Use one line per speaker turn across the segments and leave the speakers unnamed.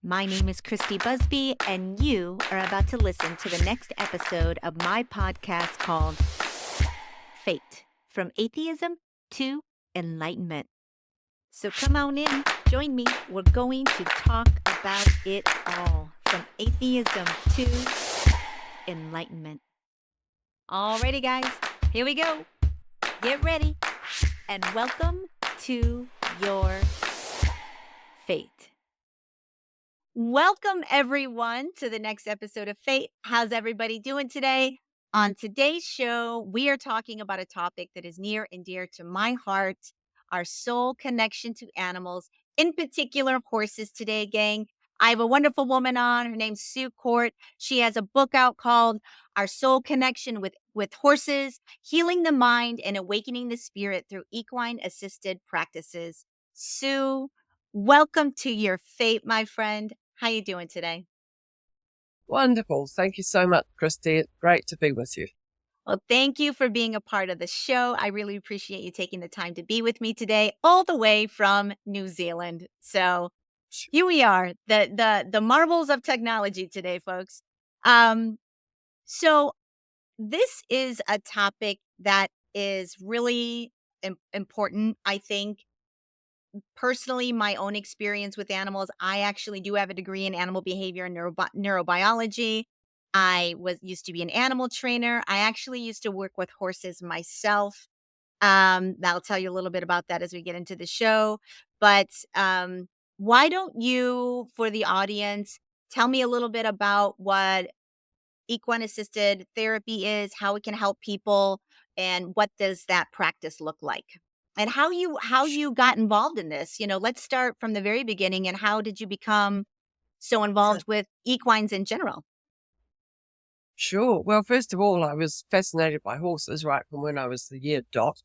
My name is Christy Busby, and you are about to listen to the next episode of my podcast called F.A.T.E, From Atheism to Enlightenment. So come on in, join me. We're going to talk about it all, from atheism to enlightenment. Alrighty, guys, here we go. Get ready, and welcome to your F.A.T.E. Welcome, everyone, to the next episode of F.A.T.E. How's everybody doing today? On today's show, we are talking about a topic that is near and dear to my heart, our soul connection to animals, in particular horses today, gang. I have a wonderful woman on. Her name's Sue Court. She has a book out called Our Soul Connection with Horses, Healing the Mind and Awakening the Spirit Through Equine Assisted Practices. Sue, welcome to your F.A.T.E, my friend. How you doing today?
Wonderful. Thank you so much, Christy. It's great to be with you.
Well, thank you for being a part of the show. I really appreciate you taking the time to be with me today, all the way from New Zealand. So here we are, the marvels of technology today, folks. So this is a topic that is really important, I think. Personally, my own experience with animals, I actually do have a degree in animal behavior and neurobiology. I used to be an animal trainer. I actually used to work with horses myself. I'll tell you a little bit about that as we get into the show. But why don't you, for the audience, tell me a little bit about what equine assisted therapy is, how it can help people, and what does that practice look like? And how you got involved in this. Let's start from the very beginning. And how did you become so involved with equines in general?
Sure. Well, first of all, I was fascinated by horses right from when I was the year dot.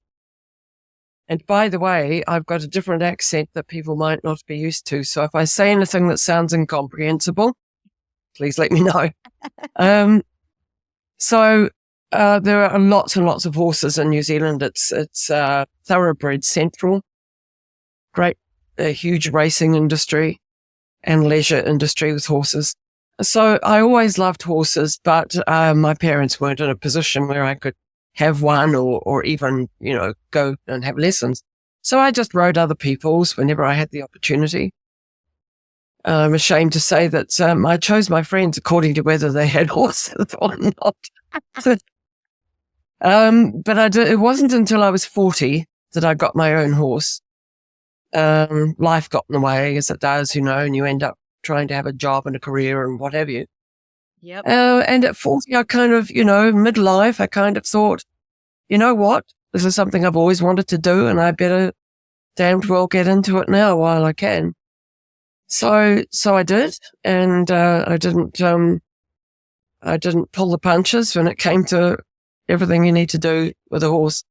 And by the way, I've got a different accent that people might not be used to. So if I say anything that sounds incomprehensible, please let me know. There are lots and lots of horses in New Zealand. It's thoroughbred central, a huge racing industry and leisure industry with horses. So I always loved horses, but my parents weren't in a position where I could have one or even, go and have lessons. So I just rode other people's whenever I had the opportunity. I'm ashamed to say that I chose my friends according to whether they had horses or not. But it wasn't until I was 40 that I got my own horse. Life got in the way, as it does, and you end up trying to have a job and a career and what have you.
Yep.
And at 40, I kind of, midlife, I kind of thought, you know what? This is something I've always wanted to do, and I better damned well get into it now while I can. So I did, and I didn't pull the punches when it came to everything you need to do with a horse.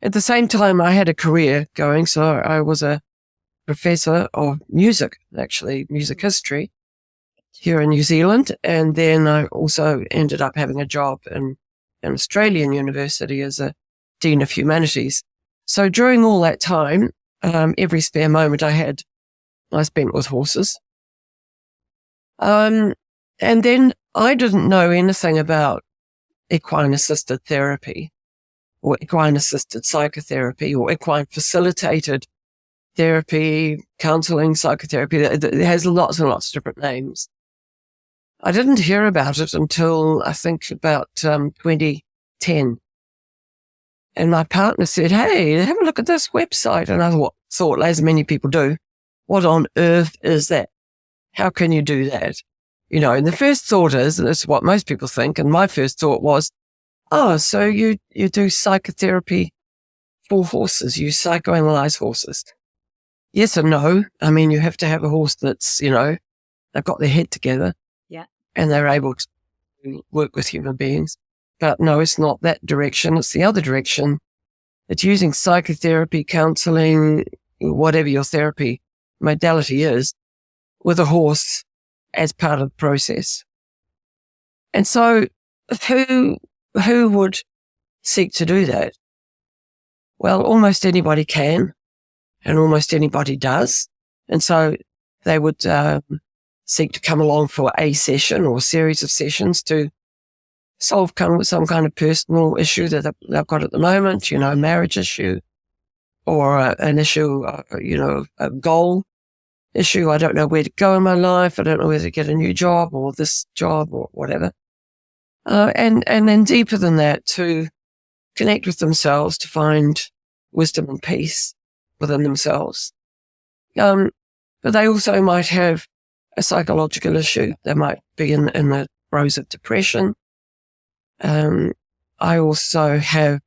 At the same time, I had a career going, so I was a professor of music, actually music history here in New Zealand, and then I also ended up having a job in an Australian university as a Dean of Humanities. So during all that time, every spare moment I spent with horses. And then I didn't know anything about equine assisted therapy or equine assisted psychotherapy or equine facilitated therapy, counseling, psychotherapy. It has lots and lots of different names. I didn't hear about it until I think about 2010. And my partner said, "Hey, have a look at this website." And I thought, as many people do, what on earth is that? How can you do that? And the first thought is, and it's what most people think, and my first thought was, so you do psychotherapy for horses, you psychoanalyze horses. Yes and no. I mean, you have to have a horse that's, they've got their head together.
Yeah.
And they're able to work with human beings. But no, it's not that direction. It's the other direction. It's using psychotherapy, counseling, whatever your therapy modality is, with a horse as part of the process. And so who would seek to do that? Well, almost anybody can, and almost anybody does. And so they would seek to come along for a session or a series of sessions to solve some kind of personal issue that they've got at the moment, a marriage issue or an issue, a goal issue. I don't know where to go in my life. I don't know where to get a new job or this job or whatever. And then deeper than that, to connect with themselves, to find wisdom and peace within themselves. But they also might have a psychological issue. They might be in the throes of depression. I also have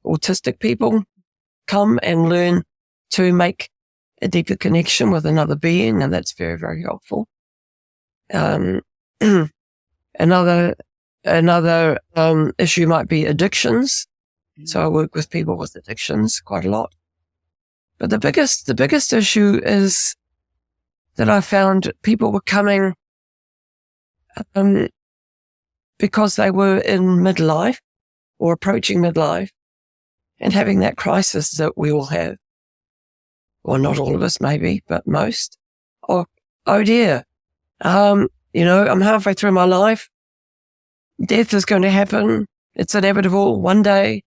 autistic people come and learn to make a deeper connection with another being, and that's very, very helpful. Another issue might be addictions. So I work with people with addictions quite a lot. But the biggest issue is that I found people were coming because they were in midlife or approaching midlife and having that crisis that we all have. Well, not all of us maybe, but most. Oh dear. I'm halfway through my life. Death is going to happen. It's inevitable one day.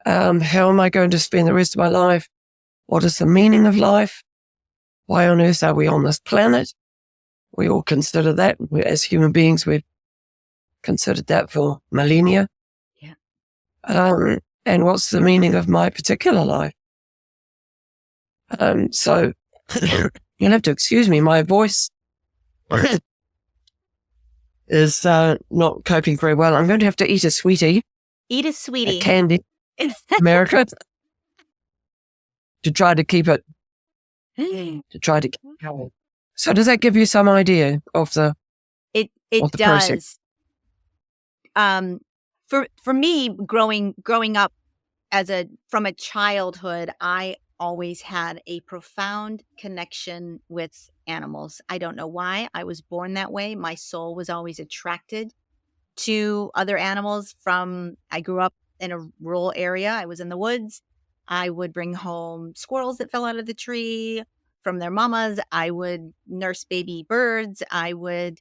How am I going to spend the rest of my life? What is the meaning of life? Why on earth are we on this planet? We all consider that. As human beings, we've considered that for millennia.
Yeah.
And what's the meaning of my particular life? So you'll have to excuse me. My voice is not coping very well. I'm going to have to eat a sweetie.
Eat a sweetie.
A candy. America. To try to keep it. So does that give you some idea of the?
It
of the
does.
process?
For me, growing up from a childhood, I always had a profound connection with animals. I don't know why. I was born that way. My soul was always attracted to other animals. I grew up in a rural area. I was in the woods. I would bring home squirrels that fell out of the tree from their mamas. I would nurse baby birds. I would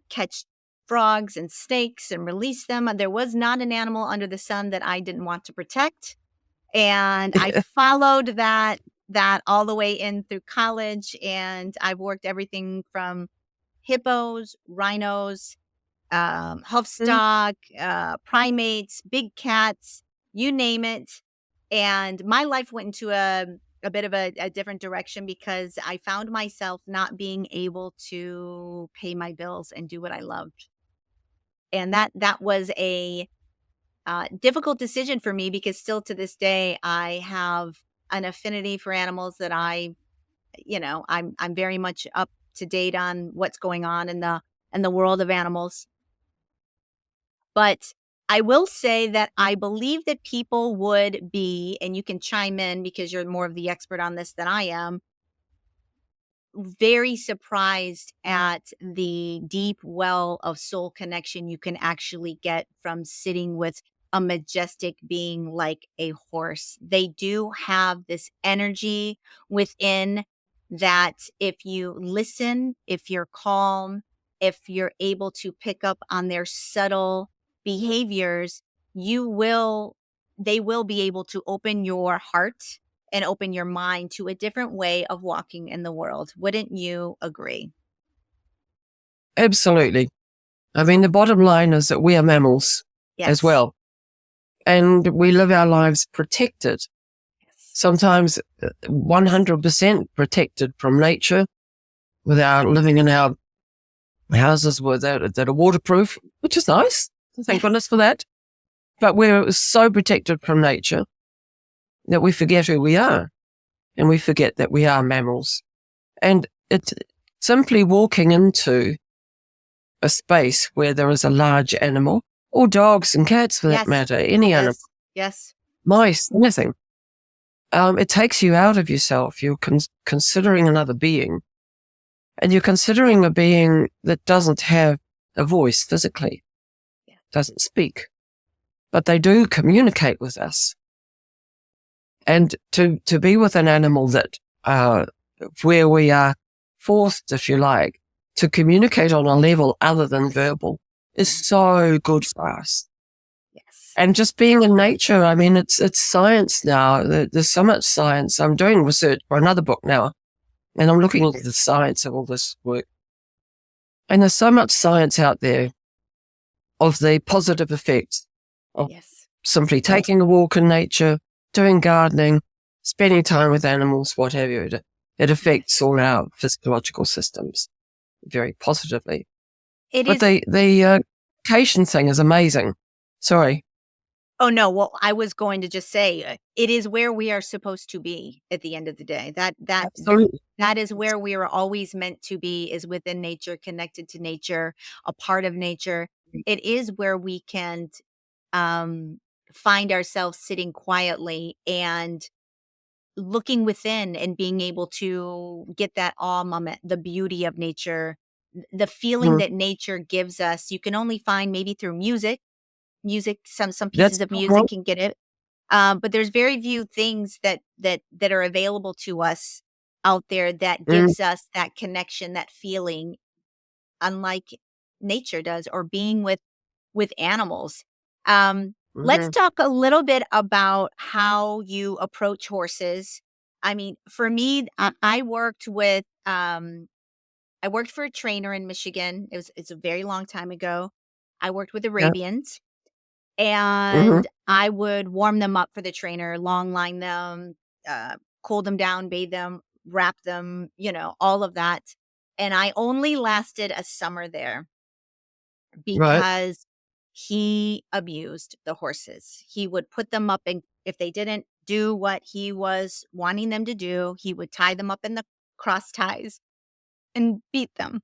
catch frogs and snakes and release them. There was not an animal under the sun that I didn't want to protect. And I followed that all the way in through college. And I've worked everything from hippos, rhinos, hoofstock, primates, big cats, you name it. And my life went into a bit of a different direction because I found myself not being able to pay my bills and do what I loved. And that was a difficult decision for me because still to this day, I have an affinity for animals that I'm very much up to date on what's going on in the world of animals. But I will say that I believe that people would be, and you can chime in because you're more of the expert on this than I am, very surprised at the deep well of soul connection you can actually get from sitting with a majestic being like a horse. They do have this energy within that if you listen, if you're calm, if you're able to pick up on their subtle behaviors, they will be able to open your heart and open your mind to a different way of walking in the world. Wouldn't you agree?
Absolutely. I mean, the bottom line is that we are mammals as
Yes.
well. And we live our lives protected.
Yes.
Sometimes 100% protected from nature without living in our houses that are waterproof, which is nice. Thank goodness for that. But we're so protected from nature that we forget who we are, and we forget that we are mammals. And it's simply walking into a space where there is a large animal, or dogs and cats for that
Yes.
matter, any animal,
Yes.
mice, anything. It takes you out of yourself. You're considering another being, and you're considering a being that doesn't have a voice physically, doesn't speak, but they do communicate with us. And to be with an animal that where we are forced, if you like, to communicate on a level other than verbal is so good for us.
Yes.
And just being in nature, I mean, it's science now. There's so much science. I'm doing research for another book now, and I'm looking into the science of all this work. And there's so much science out there of the positive effects of
Yes.
simply taking a walk in nature, doing gardening, spending time with animals, what have you. It affects
Yes.
all our physiological systems very positively.
It
But
is.
the cation thing is amazing. Sorry.
Oh, no, well, I was going to just say, it is where we are supposed to be at the end of the day.
Absolutely.
That is where we are always meant to be, is within nature, connected to nature, a part of nature. It is where we can, um, find ourselves sitting quietly and looking within and being able to get that awe moment, the beauty of nature, the feeling
Mm.
that nature gives us. You can only find maybe through music, some
That's
pieces of
right.
music can get it. But there's very few things that are available to us out there that
Mm,
gives us that connection, that feeling, unlike nature does, or being with animals. Let's
mhm.
talk a little bit about how you approach horses. I mean, for me, I worked with I worked for a trainer in Michigan. It's a very long time ago. I worked with
Yeah.
Arabians,
Mhm.
and I would warm them up for the trainer, long line them, cool them down, bathe them, wrap them, all of that. And I only lasted a summer there
Right.
because he abused the horses. He would put them up, and if they didn't do what he was wanting them to do, he would tie them up in the cross ties and beat them.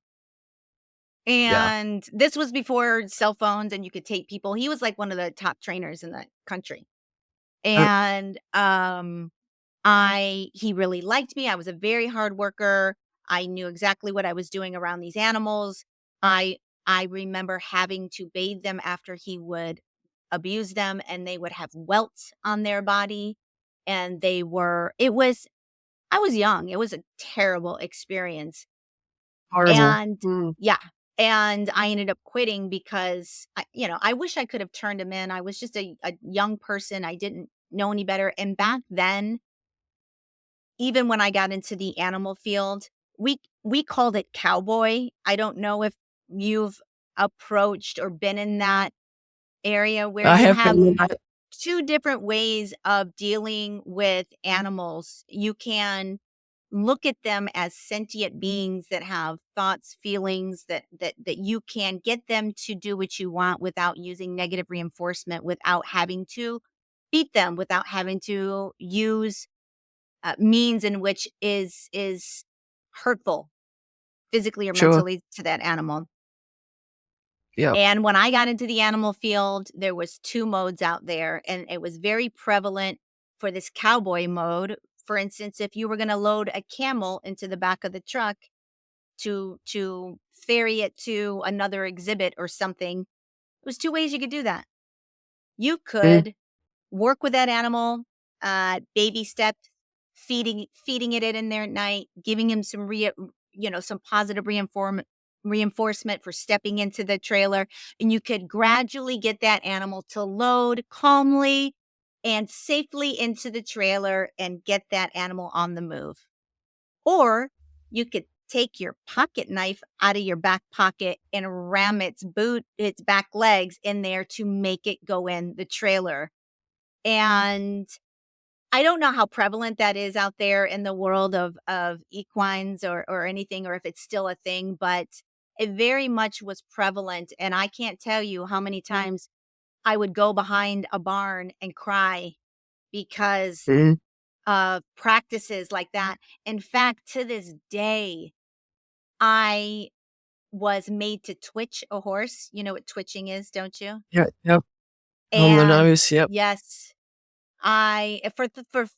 Yeah.
And this was before cell phones and you could tape people. He was like one of the top trainers in the country.
Mm,
And, I he really liked me. I was a very hard worker. I knew exactly what I was doing around these animals. I I remember having to bathe them after he would abuse them, and they would have welts on their body, and I was young. It was a terrible experience.
horrible.
And
Mm.
yeah, and I ended up quitting because I wish I could have turned him in. I was just a young person. I didn't know any better. And back then, even when I got into the animal field, we called it cowboy. I don't know if you've approached or been in that area where
I
you
have
have
been
two different ways of dealing with animals. You can look at them as sentient beings that have thoughts, feelings, that you can get them to do what you want without using negative reinforcement, without having to beat them, without having to use means in which is hurtful physically or
sure.
mentally to that animal.
Yeah.
And when I got into the animal field, there was 2 modes out there, and it was very prevalent for this cowboy mode. For instance, if you were gonna load a camel into the back of the truck to ferry it to another exhibit or something, it was 2 ways you could do that. You
Mm,
could work with that animal, baby steps, feeding it in there at night, giving him some positive reinforcement for stepping into the trailer, and you could gradually get that animal to load calmly and safely into the trailer and get that animal on the move. Or you could take your pocket knife out of your back pocket and ram its back legs in there to make it go in the trailer. And I don't know how prevalent that is out there in the world of equines or anything, or if it's still a thing, but it very much was prevalent, and I can't tell you how many times I would go behind a barn and cry because
mm.
of practices like that. In fact, to this day, I was made to twitch a horse. You know what twitching is, don't you?
Yeah, yep. On the
And
nose, yep.
yes,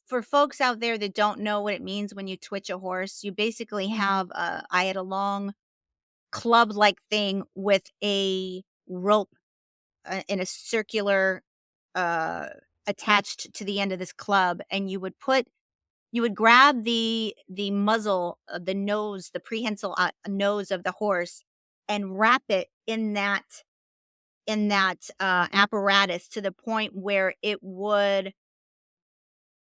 for folks out there that don't know what it means when you twitch a horse, you basically have I had a long club-like thing with a rope in a circular uh attached to the end of this club, and you would put you would grab the muzzle, the nose, the prehensile nose of the horse, and wrap it in that apparatus to the point where it would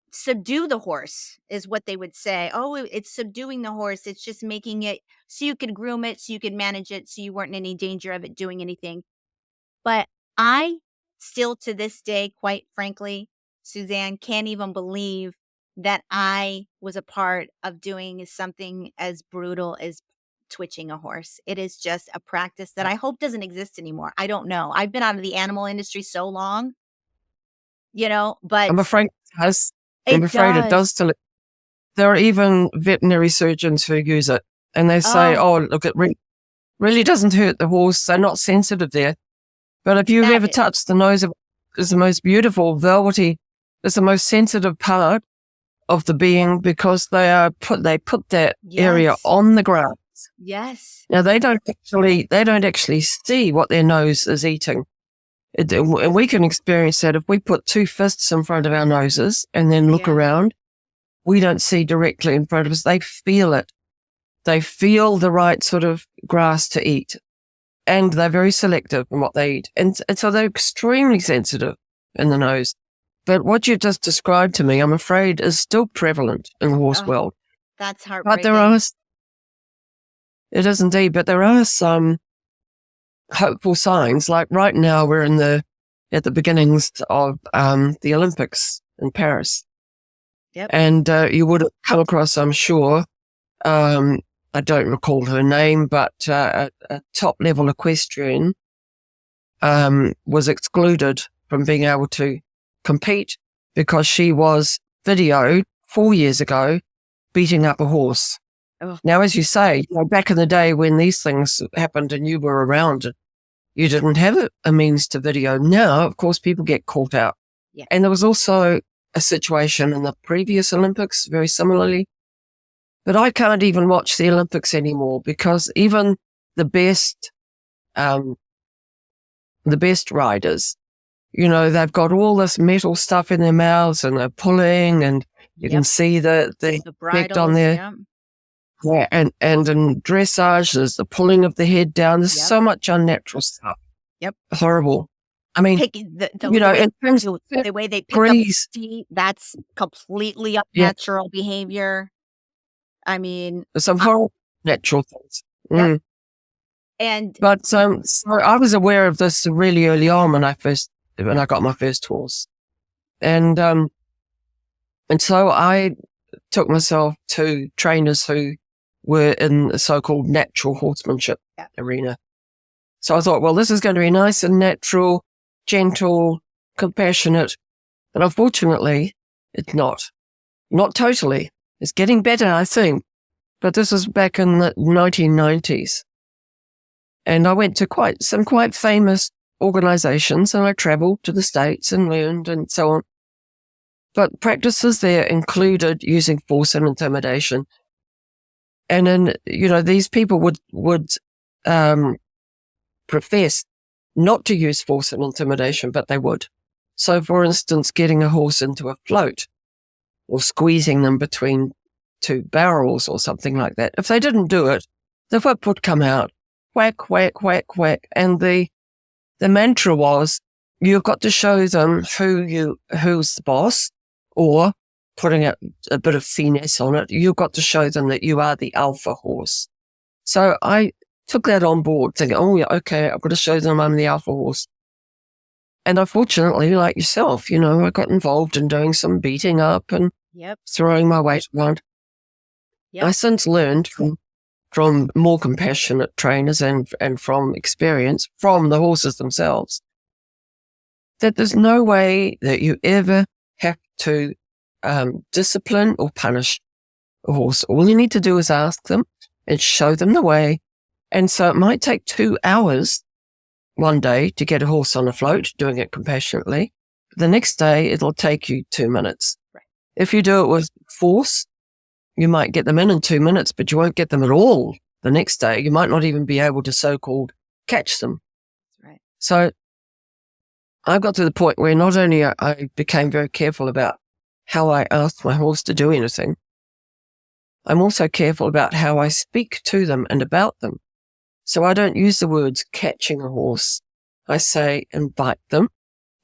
subdue the horse, is what they would say. Oh, it's subduing the horse. It's just making it so you could groom it, so you could manage it, so you weren't in any danger of it doing anything. But I still to this day, quite frankly, Suzanne, can't even believe that I was a part of doing something as brutal as twitching a horse. It is just a practice that I hope doesn't exist anymore. I don't know. I've been out of the animal industry so long, but
I'm afraid it has. I'm
it
afraid it does
does.
still. There are even veterinary surgeons who use it, and they say,
Oh,
"Oh, look, it really doesn't hurt the horse. They're not sensitive there." But if you've
that
ever
is.
touched the nose of, it's the most beautiful, velvety, it's the most sensitive part of the being because they put that area
Yes.
on the ground.
Yes.
Now they don't actually see what their nose is eating. And we can experience that if we put two fists in front of our noses and then look
Yeah.
around. We don't see directly in front of us. They feel it. They feel the right sort of grass to eat. And they're very selective in what they eat. And so they're extremely sensitive in the nose. But what you've just described to me, I'm afraid, is still prevalent in the horse
Oh,
world.
that's
But
heartbreaking.
it is indeed, but there are some hopeful signs. Like right now, we're at the beginnings of the Olympics in Paris.
Yep.
And you would have come across, I'm sure, I don't recall her name, but a top-level equestrian was excluded from being able to compete because she was videoed 4 years ago beating up a horse.
Oh,
Now, as you say, back in the day when these things happened and you were around, you didn't have a means to video. Now, of course, people get caught out.
yeah.
And there was also a situation in the previous Olympics, very similarly. But I can't even watch the Olympics anymore because even the best riders, they've got all this metal stuff in their mouths and they're pulling, and you can
Yep.
see the
The
effect on
bridles.
their,
Yep.
yeah, and in dressage, there's the pulling of the head down. There's
Yep.
so much unnatural stuff.
Yep.
Horrible. I mean,
Picking the way
in terms of
the way they pick up
degrees,
feet, that's completely
yeah,
unnatural behavior. I mean,
there's some
I
horrible natural things.
yep.
Mm.
And
But so I was aware of this really early on when I got my first horse, and so I took myself to trainers who were in the so-called natural horsemanship
yeah.
arena. So I thought, well, this is going to be nice and natural, gentle, compassionate, but unfortunately, it's not totally. It's getting better, I think, but this is back in the 1990s. And I went to some quite famous organizations, and I traveled to the States and learned and so on. But practices there included using force and intimidation. And then, these people would profess not to use force and intimidation, but they would. So, for instance, getting a horse into a float or squeezing them between two barrels or something like that. If they didn't do it, the whip would come out. Whack, whack, whack, whack. And the mantra was, you've got to show them who's the boss, or putting a bit of finesse on it, you've got to show them that you are the alpha horse. So I took that on board, thinking, oh yeah, okay, I've got to show them I'm the alpha horse. And unfortunately, like yourself, I got involved in doing some beating up and
Yep.
throwing my weight around.
Yep.
I since learned from more compassionate trainers and from experience from the horses themselves that there's no way that you ever have to discipline or punish a horse. All you need to do is ask them and show them the way. And so it might take 2 hours one day to get a horse on a float, doing it compassionately. The next day, it'll take you 2 minutes.
Right.
If you do it with force, you might get them in 2 minutes, but you won't get them at all the next day. You might not even be able to so-called catch them.
That's right.
So I got to the point where not only I became very careful about how I ask my horse to do anything. I'm also careful about how I speak to them and about them. So I don't use the words catching a horse. I say invite them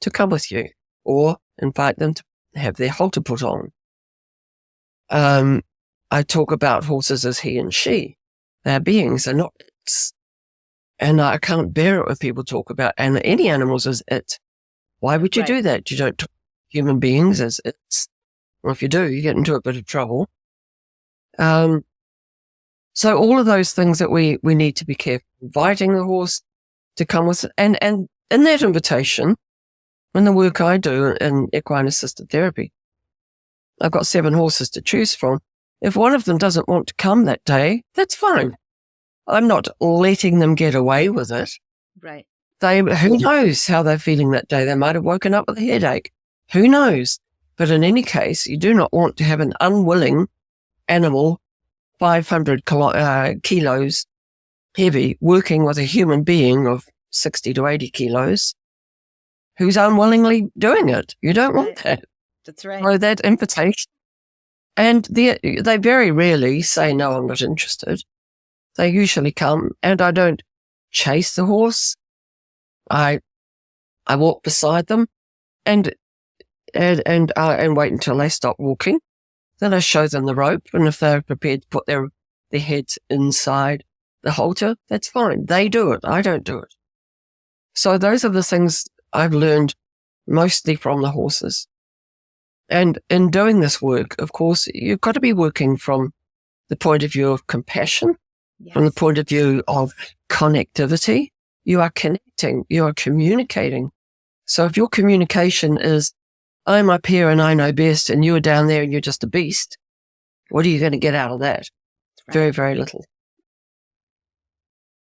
to come with you, or invite them to have their halter put on. I talk about horses as he and she. They're beings, they're not its. And I can't bear it when people talk about any animals as it. Why would you
Right.
do that? You don't talk human beings as its. Well, if you do, you get into a bit of trouble. So all of those things that we need to be careful, inviting the horse to come with, and in that invitation, in the work I do in equine assisted therapy, I've got 7 horses to choose from. If one of them doesn't want to come that day, that's fine. I'm not letting them get away with it.
Right.
Who knows how they're feeling that day? They might have woken up with a headache. Who knows? But in any case, you do not want to have an unwilling animal, 500 kilos heavy, working with a human being of 60 to 80 kilos who's unwillingly doing it. You don't want that.
That's right.
So that invitation. And they very rarely say, no, I'm not interested. They usually come, and I don't chase the horse. I walk beside them and wait until they stop walking. Then I show them the rope, and if they're prepared to put their heads inside the halter, that's fine. They do it. I don't do it. So those are the things I've learned mostly from the horses. And in doing this work, of course, you've got to be working from the point of view of compassion, from the point of view of connectivity. You are connecting, you are communicating. So if your communication is, I'm up here and I know best, and you're down there and you're just a beast, what are you going to get out of that?
Right.
Very, very little.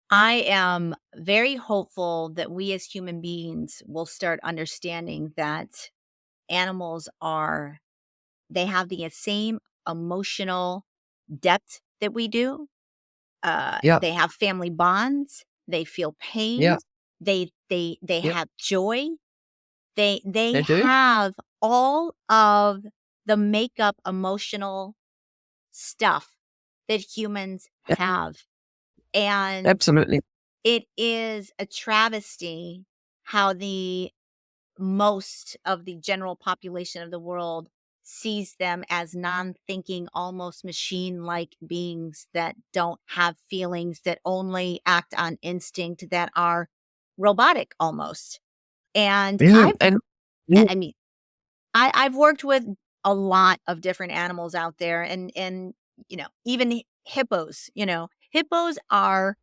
I am very hopeful that we as human beings will start understanding that animals they have the same emotional depth that we do.
Yeah,
They have family bonds. They feel
yeah,
pain. They
yeah,
have joy. They
they do.
have all of the makeup emotional stuff that humans
Yeah,
have. And
absolutely.
it is a travesty how the most of the general population of the world sees them as non-thinking, almost machine-like beings that don't have feelings, that only act on instinct, that are robotic almost. And
Yeah, and yeah,
I mean, I've worked with a lot of different animals out there, and even hippos. Hippos are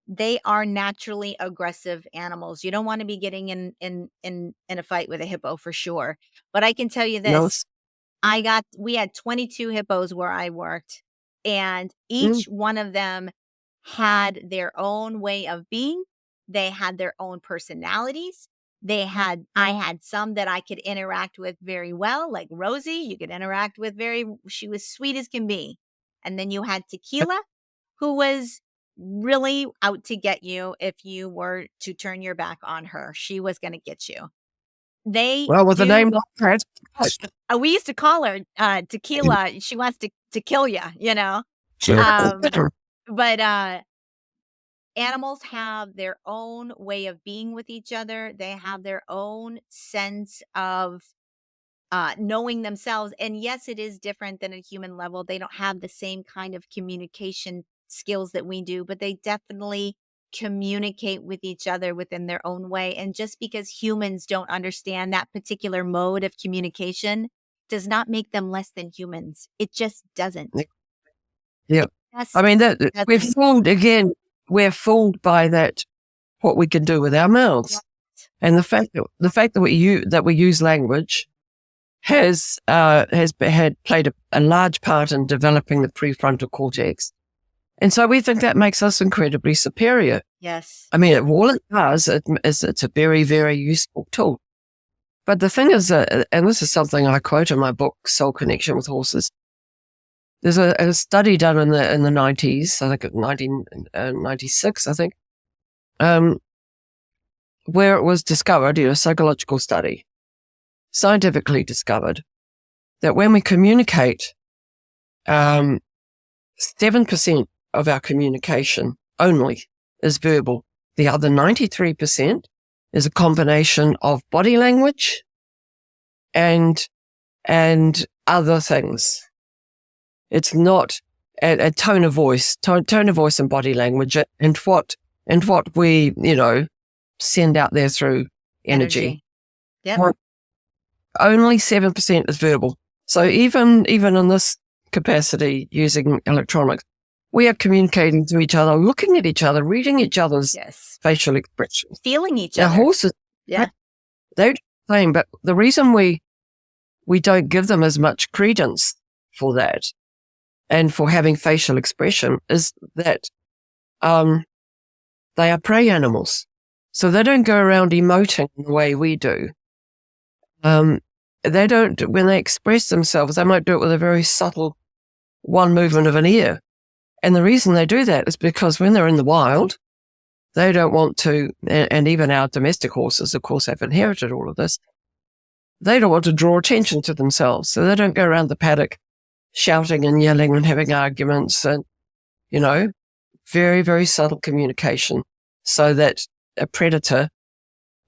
they are naturally aggressive animals. You don't want to be getting in a fight with a hippo for sure. But I can tell you
no,
this. We had 22 hippos where I worked, and
mm,
each one of them had their own way of being. They had their own personalities. I had some that I could interact with very well, like Rosie, you could interact with she was sweet as can be. And then you had Tequila, who was really out to get you if you were to turn your back on her. She was going to get you. They
well, with a
do
name like that,
we used to call her, Tequila. She wants to kill ya.
sure.
Um, but, animals have their own way of being with each other. They have their own sense of, knowing themselves, and yes, it is different than a human level. They don't have the same kind of communication skills that we do, but they definitely communicate with each other within their own way, and just because humans don't understand that particular mode of communication does not make them less than humans. It just doesn't.
Yeah.
It
I
just
mean, that
doesn't.
we're fooled by that, what we can do with our mouths. And the fact that we use language had played a large part in developing the prefrontal cortex. And so we think that makes us incredibly superior.
Yes.
I mean, all it does is it's a very, very useful tool. But the thing is, and this is something I quote in my book, Soul Connection with Horses. There's a study done in the 90s, I think 1996, I think, where it was discovered, psychological study, scientifically discovered, that when we communicate, 7% of our communication only is verbal. The other 93% is a combination of body language and other things. It's not a tone of voice and body language and what we, send out there through energy.
Yep.
Only 7% is verbal. So even in this capacity using electronics, we are communicating to each other, looking at each other, reading each other's facial expressions.
Feeling each
Now,
other.
horses,
Yeah.
they're the same, but the reason we don't give them as much credence for that and for having facial expression is that they are prey animals. So they don't go around emoting the way we do. They don't, when they express themselves, they might do it with a very subtle one movement of an ear. And the reason they do that is because when they're in the wild, they don't want to, and even our domestic horses, of course, have inherited all of this. They don't want to draw attention to themselves. So they don't go around the paddock shouting and yelling and having arguments and, very, very subtle communication so that a predator,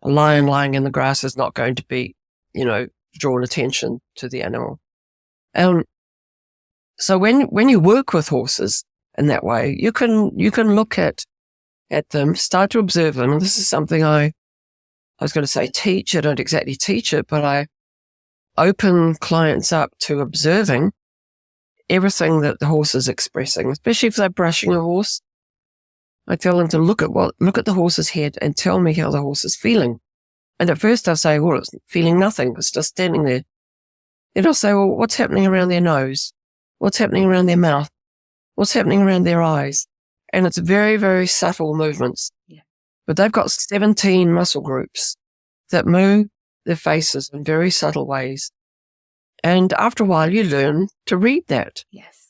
a lion lying in the grass, is not going to be, drawn attention to the animal. So when you work with horses in that way, you can look at them, start to observe them. And this is something I was going to say teach. I don't exactly teach it, but I open clients up to observing everything that the horse is expressing, especially if they're brushing a horse. I tell them to look at the horse's head and tell me how the horse is feeling. And at first I'll say, well, it's feeling nothing. It's just standing there. Then I'll say, well, what's happening around their nose? What's happening around their mouth? What's happening around their eyes? And it's very, very subtle movements.
Yeah.
But they've got 17 muscle groups that move their faces in very subtle ways. And after a while, you learn to read that.
Yes.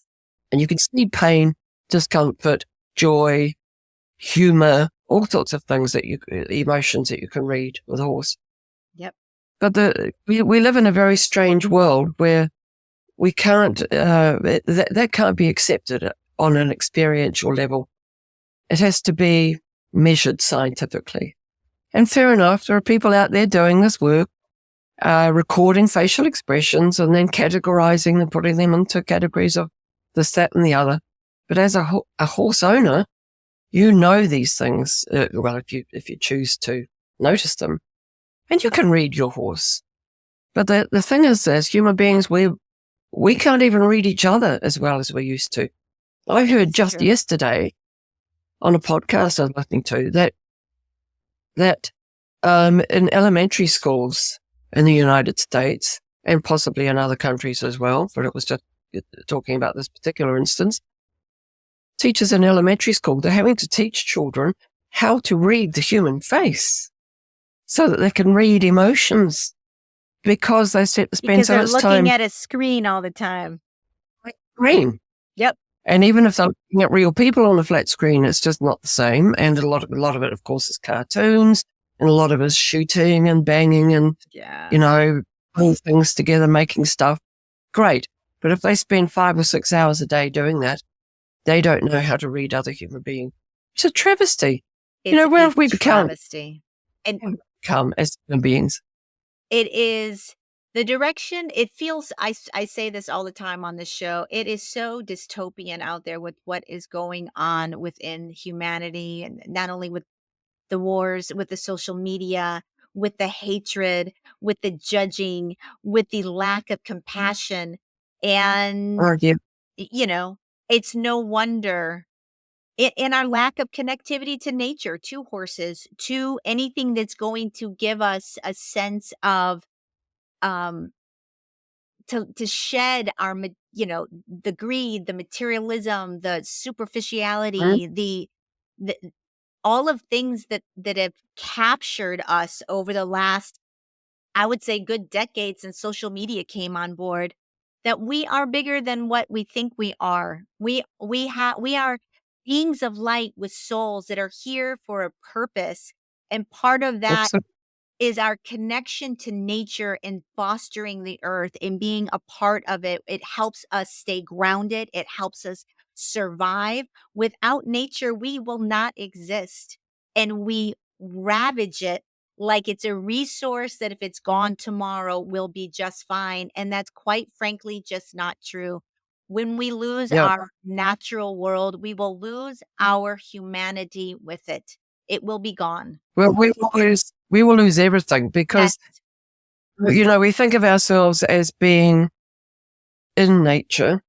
And you can see pain, discomfort, joy, humor, all sorts of things emotions that you can read with a horse.
Yep.
But we live in a very strange world where we can't, that can't be accepted on an experiential level. It has to be measured scientifically. And fair enough, there are people out there doing this work, recording facial expressions and then categorizing and putting them into categories of this, that, and the other. But as a horse owner, you know these things, if you choose to notice them, and you can read your horse. But the thing is, as human beings, we can't even read each other as well as we used to. I heard just yesterday on a podcast I was listening to that in elementary schools in the United States and possibly in other countries as well, but it was just talking about this particular instance. Teachers in elementary school, they're having to teach children how to read the human face so that they can read emotions because they spend so much time
looking at a screen all the time.
Screen.
Yep.
And even if they're looking at real people on a flat screen, it's just not the same. And a lot of it, of course, is cartoons, and a lot of it is shooting and banging and, putting things together, making stuff. Great. But if they spend 5 or 6 hours a day doing that, they don't know how to read other human beings. It's a travesty. Where have we become?
Travesty. And
become as human beings?
It is the direction. It feels, I say this all the time on this show, it is so dystopian out there with what is going on within humanity, and not only with the wars, with the social media, with the hatred, with the judging, with the lack of compassion. And, it's no wonder in our lack of connectivity to nature, to horses, to anything that's going to give us a sense of, to shed our, the greed, the materialism, the superficiality, the all of things that have captured us over the last, I would say, good decades since social media came on board, that we are bigger than what we think we are. We are beings of light with souls that are here for a purpose. And part of that is our connection to nature and fostering the earth and being a part of it. It helps us stay grounded. It helps us survive. Without nature, we will not exist. And we ravage it like it's a resource that if it's gone tomorrow, we'll be just fine. And that's quite frankly just not true. When we lose
Yeah.
our natural world, we will lose our humanity with it. It will be gone.
Well, we will lose everything
Yes.
because, we think of ourselves as being in nature.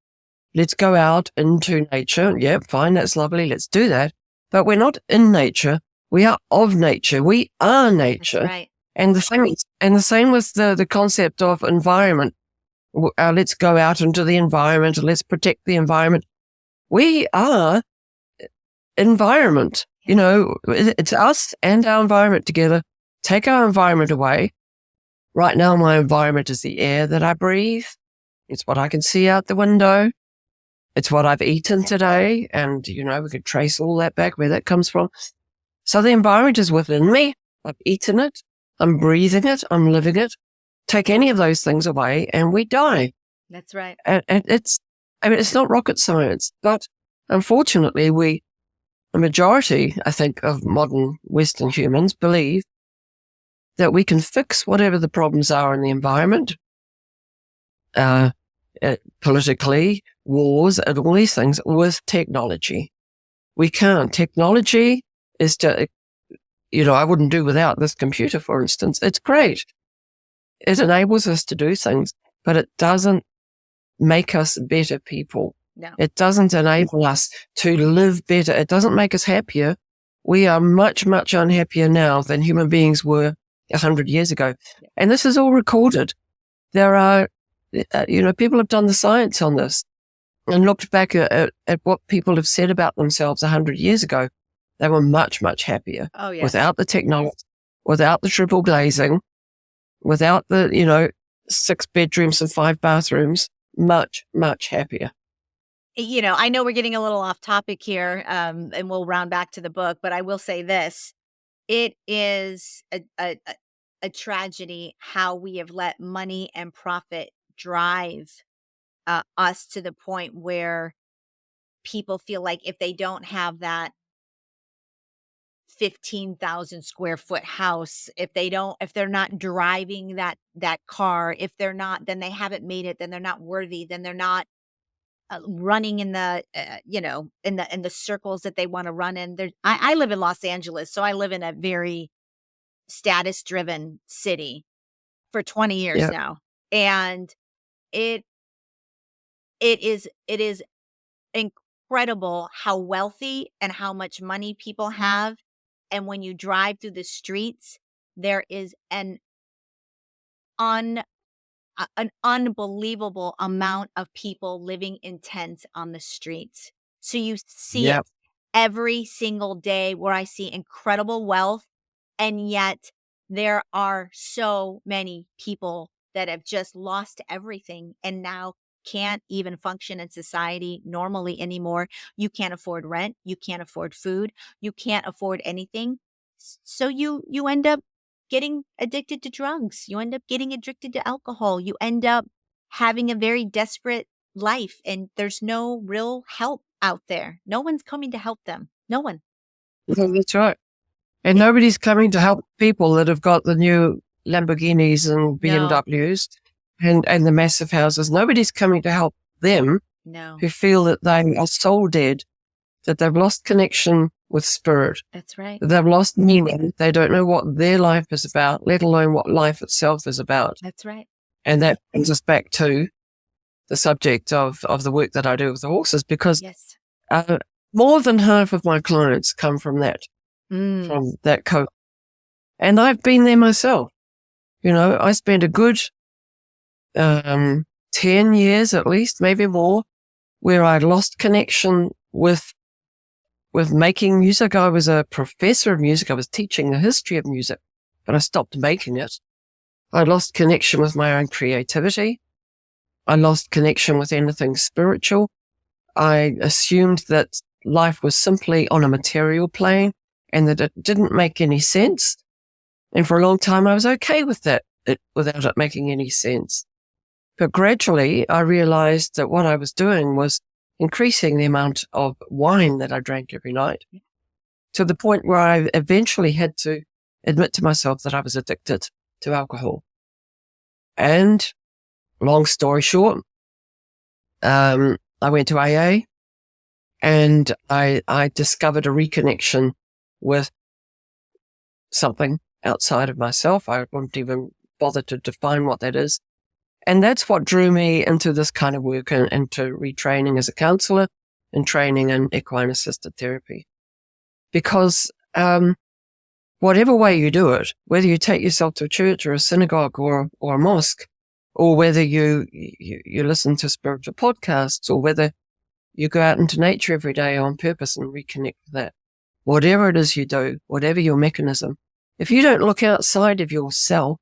Let's go out into nature. Yeah, fine. That's lovely. Let's do that. But we're not in nature. We are of nature. We are
That's
nature.
right.
And the same with the concept of environment. Let's go out into the environment and let's protect the environment. We are environment. It's us and our environment together. Take our environment away. Right now, my environment is the air that I breathe. It's what I can see out the window. It's what I've eaten today. And, we could trace all that back, where that comes from. So the environment is within me. I've eaten it. I'm breathing it. I'm living it. Take any of those things away and we die.
That's right.
And it's not rocket science, but unfortunately a majority, I think, of modern Western humans believe that we can fix whatever the problems are in the environment, politically, wars, and all these things with technology. We can't. Technology is I wouldn't do without this computer, for instance. It's great. It enables us to do things, but it doesn't make us better people.
No.
It doesn't enable us to live better. It doesn't make us happier. We are much, much unhappier now than human beings were 100 years ago. And this is all recorded. There are, people have done the science on this and looked back at what people have said about themselves 100 years ago. They were much, much happier.
Oh, yes.
Without the technology, without the triple glazing, without the, 6 bedrooms and 5 bathrooms, much, much happier.
I know we're getting a little off topic here, and we'll round back to the book, but I will say this. It is a tragedy how we have let money and profit drive us to the point where people feel like if they don't have that 15,000 square foot house, if they're not driving that car, if they're not, then they haven't made it, then they're not worthy, then they're not running in the in the circles that they want to run in. I live in Los Angeles, so I live in a very status driven city for 20 years
Yeah.
now, and it it is incredible how wealthy and how much money people have, and when you drive through the streets, there is un an unbelievable amount of people living in tents on the streets. So you see
Yeah.
it every single day where I see incredible wealth, and yet there are so many people that have just lost everything and now can't even function in society normally anymore. You can't afford rent, you can't afford food, you can't afford anything. So you end up getting addicted to drugs. You end up getting addicted to alcohol. You end up having a very desperate life, and there's no real help out there. No one's coming to help them. No one.
Yeah, that's right. And
It,
nobody's coming to help people that have got the new Lamborghinis and
no,
BMWs and the massive houses. Nobody's coming to help them
no,
who feel that they are soul dead, that they've lost connection with spirit,
that's right.
that they've lost meaning. They don't know what their life is about, let alone what life itself is about.
That's right.
And that brings us back to the subject of the work that I do with the horses, because
Yes.
more than half of my clients come from that coach. And I've been there myself. I spent a good 10 years at least, maybe more, where I lost connection with making music. I was a professor of music. I was teaching the history of music, but I stopped making it. I lost connection with my own creativity. I lost connection with anything spiritual. I assumed that life was simply on a material plane and that it didn't make any sense. And for a long time, I was okay with that, without it making any sense. But gradually, I realized that what I was doing was increasing the amount of wine that I drank every night, to the point where I eventually had to admit to myself that I was addicted to alcohol. And long story short, I went to AA, and I discovered a reconnection with something outside of myself. I wouldn't even bother to define what that is. And that's what drew me into this kind of work, and into retraining as a counselor and training in equine assisted therapy. Because whatever way you do it, whether you take yourself to a church or a synagogue or a mosque, or whether you listen to spiritual podcasts, or whether you go out into nature every day on purpose and reconnect with that, whatever it is you do, whatever your mechanism, if you don't look outside of yourself,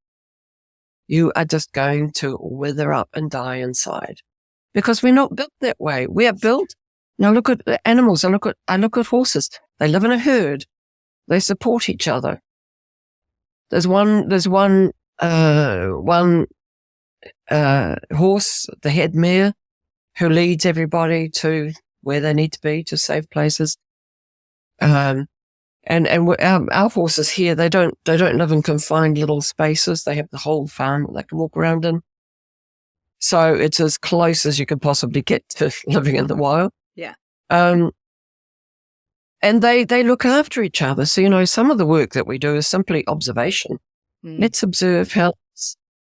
you are just going to wither up and die inside, because we're not built that way. We are built. Now look at the animals. I look at horses. They live in a herd. They support each other. There's one horse, the head mare, who leads everybody to where they need to be, to safe places. And our horses here, they don't live in confined little spaces. They have the whole farm that they can walk around in. So it's as close as you could possibly get to living in the wild.
Yeah.
And they look after each other. So, some of the work that we do is simply observation. Let's observe how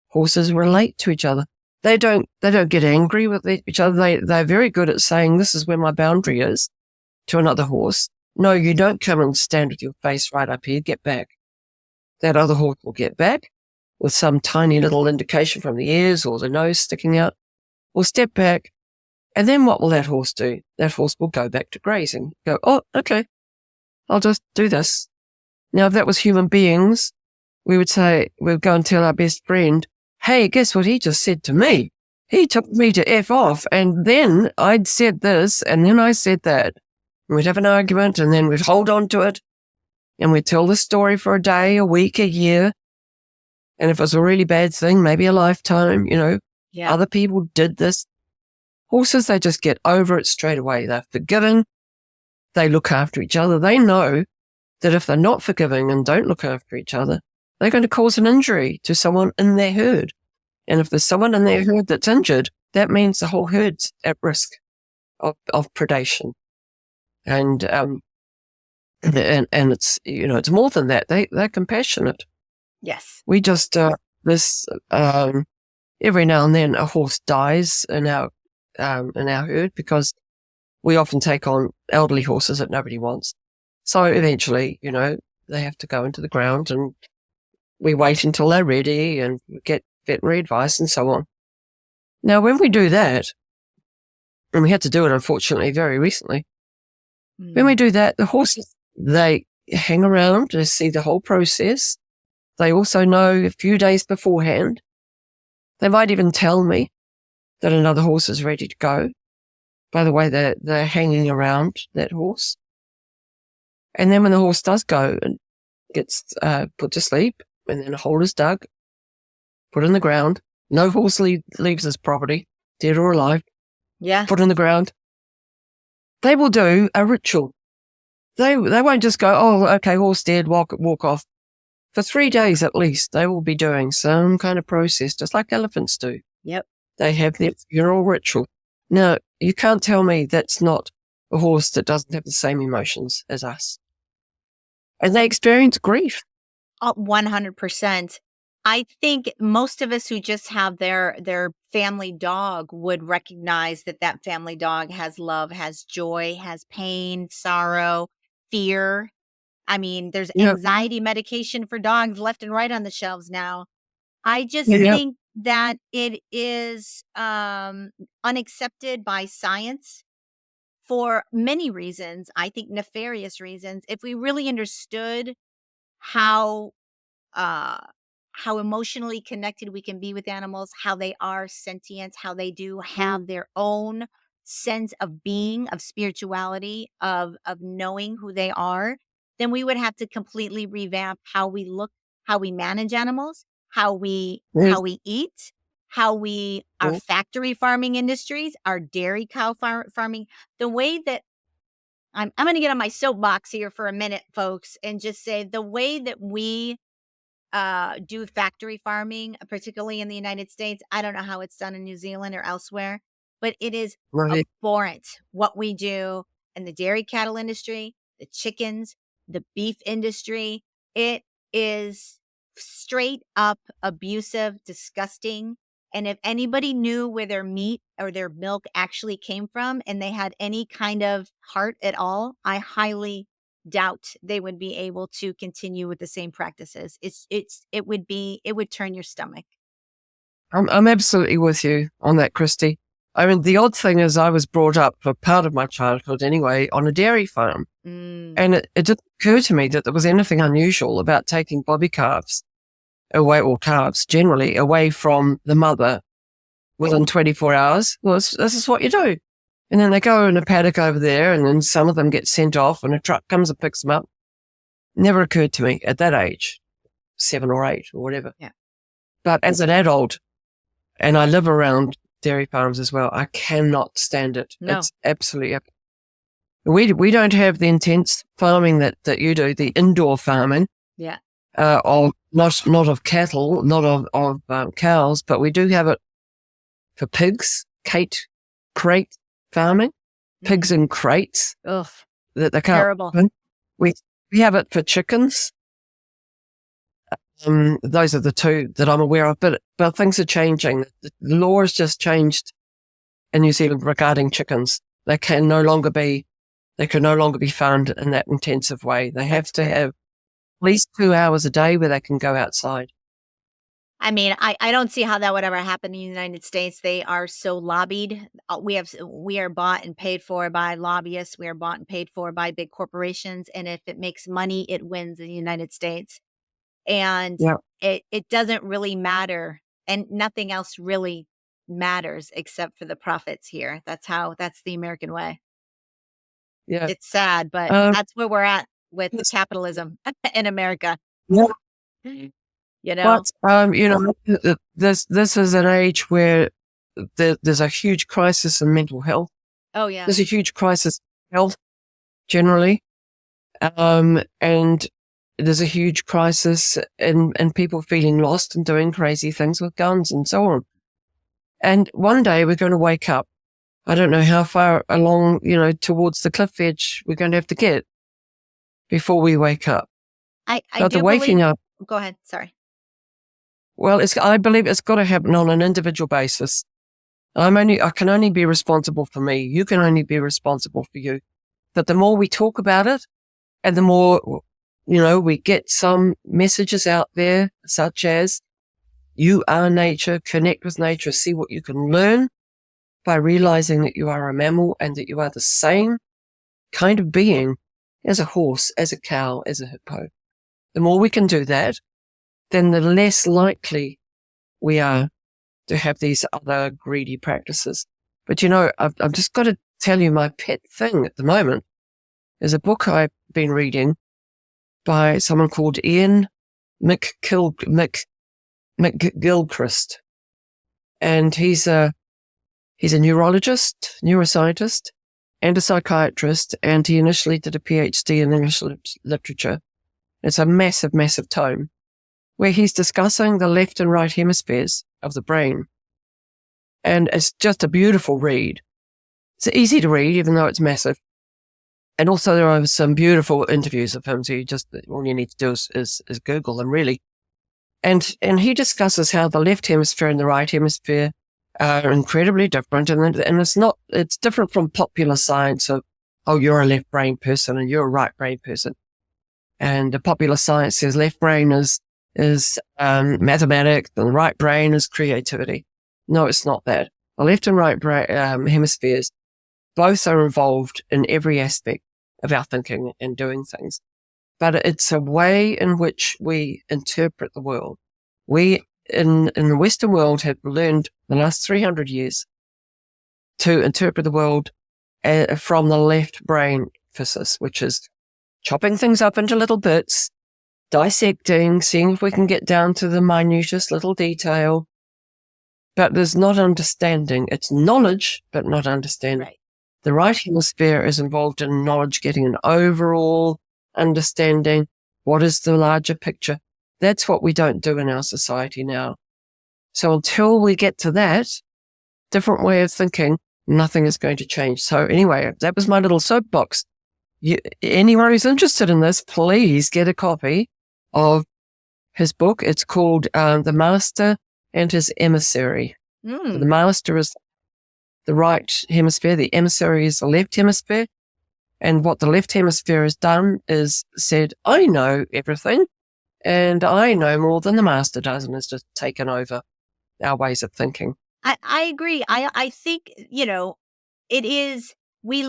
horses relate to each other. They don't get angry with each other. They're very good at saying, this is where my boundary is, to another horse. No, you don't come and stand with your face right up here. Get back. That other horse will get back with some tiny little indication from the ears or the nose sticking out. Will step back. And then what will that horse do? That horse will go back to grazing. Go, oh, okay, I'll just do this. Now, if that was human beings, we'd go and tell our best friend, hey, guess what he just said to me? He took me to F off, and then I'd said this, and then I said that. And we'd have an argument, and then we'd hold on to it, and we'd tell the story for a day, a week, a year. And if it was a really bad thing, maybe a lifetime, other people did this. Horses, they just get over it straight away. They're forgiving. They look after each other. They know that if they're not forgiving and don't look after each other, they're going to cause an injury to someone in their herd. And if there's someone in their herd that's injured, that means the whole herd's at risk of predation. And it's, it's more than that. They're compassionate.
Yes.
We just, every now and then a horse dies in our herd, because we often take on elderly horses that nobody wants. So eventually, they have to go into the ground, and we wait until they're ready and get veterinary advice and so on. Now, when we do that, and we had to do it, unfortunately, very recently, when we do that, the horses, they hang around to see the whole process. They also know a few days beforehand. They might even tell me that another horse is ready to go. By the way, they're hanging around that horse. And then when the horse does go and gets put to sleep, and then a hole is dug, put in the ground, no horse leaves this property, dead or alive, put in the ground, they will do a ritual. They won't just go, oh, okay, horse dead, walk off. For 3 days at least, they will be doing some kind of process, just like elephants do.
Yep.
They have their funeral ritual. Now, you can't tell me that's not a horse that doesn't have the same emotions as us. And they experience grief.
100%. I think most of us who just have their family dog would recognize that family dog has love, has joy, has pain, sorrow, fear. I mean, there's anxiety medication for dogs left and right on the shelves now. I just think that it is unaccepted by science for many reasons. I think nefarious reasons. If we really understood how uh how emotionally connected we can be with animals, how they are sentient, how they do have their own sense of being, of spirituality, of knowing who they are, then we would have to completely revamp how we look how we manage animals,
Yes.
how we eat, how we our
Well,
factory farming industries, our dairy cow farming, the way that I'm going to get on my soapbox here for a minute, folks, and just say the way that we do factory farming, particularly in the United States. I don't know how it's done in New Zealand or elsewhere, but it is
right.
abhorrent what we do in the dairy cattle industry, the chickens, the beef industry. It is straight up abusive, disgusting. And if anybody knew where their meat or their milk actually came from and they had any kind of heart at all, I highly doubt they would be able to continue with the same practices. It would turn your stomach.
I'm absolutely with you on that, Christy. I mean, the odd thing is I was brought up for part of my childhood anyway on a dairy farm.
Mm.
And it didn't occur to me that there was anything unusual about taking bobby calves away, or calves generally, away from the mother within 24 hours. Well, this is what you do. And then they go in a paddock over there, and then some of them get sent off and a truck comes and picks them up. Never occurred to me at that age, 7 or 8 or whatever.
Yeah.
But as an adult, and I live around dairy farms as well, I cannot stand it.
No.
It's absolutely. We don't have the intense farming that you do, the indoor farming.
Yeah.
Of not of cattle, not of cows, but we do have it for pigs, crate farming, pigs in crates
Ugh.
that they can't.
Terrible.
We have it for chickens. Those are the two that I'm aware of, but things are changing. The law has just changed in New Zealand regarding chickens. They can no longer be farmed in that intensive way. They have to have at least 2 hours a day where they can go outside.
I mean, I don't see how that would ever happen in the United States. They are so lobbied. We are bought and paid for by lobbyists. We are bought and paid for by big corporations. And if it makes money, it wins in the United States. And
Yeah.
it doesn't really matter. And nothing else really matters except for the profits here. That's the American way.
Yeah.
It's sad, but that's where we're at with capitalism in America.
Yeah.
You know?
But, this is an age where there's a huge crisis in mental health.
Oh, yeah.
There's a huge crisis in health generally. And there's a huge crisis in people feeling lost and doing crazy things with guns and so on. And one day we're going to wake up. I don't know how far along, towards the cliff edge we're going to have to get before we wake up.
I
But
do
the waking
believe,
up,
go ahead. Sorry.
well, I believe it's got to happen on an individual basis. I can only be responsible for me. You can only be responsible for you. But the more we talk about it and the more, we get some messages out there, such as you are nature, connect with nature, see what you can learn by realizing that you are a mammal and that you are the same kind of being as a horse, as a cow, as a hippo. The more we can do that, then the less likely we are to have these other greedy practices. But I've just got to tell you my pet thing at the moment is a book I've been reading by someone called Ian McGilchrist. And he's a neurologist, neuroscientist, and a psychiatrist, and he initially did a PhD in English literature. It's a massive, massive tome where he's discussing the left and right hemispheres of the brain. And it's just a beautiful read. It's easy to read, even though it's massive. And also there are some beautiful interviews of him, so all you need to do is Google them, really. And he discusses how the left hemisphere and the right hemisphere are incredibly different. And it's different from popular science of, oh, you're a left brain person and you're a right brain person. And the popular science says left brain is mathematics and the right brain is creativity. No, it's not that. The left and right brain, hemispheres both are involved in every aspect of our thinking and doing things. But it's a way in which we interpret the world. We, in the Western world, have learned the last 300 years to interpret the world from the left brain emphasis, which is chopping things up into little bits, dissecting, seeing if we can get down to the minutest little detail. But there's not understanding. It's knowledge, but not understanding.
Right.
The right hemisphere is involved in knowledge, getting an overall understanding. What is the larger picture? That's what we don't do in our society now. So until we get to that different way of thinking, nothing is going to change. So anyway, that was my little soapbox. Anyone who's interested in this, please get a copy of his book. It's called The Master and His Emissary. So the master is the right hemisphere. The emissary is the left hemisphere. And what the left hemisphere has done is said, I know everything and I know more than the master does, and has just taken over our ways of thinking.
I agree. I think, it is, we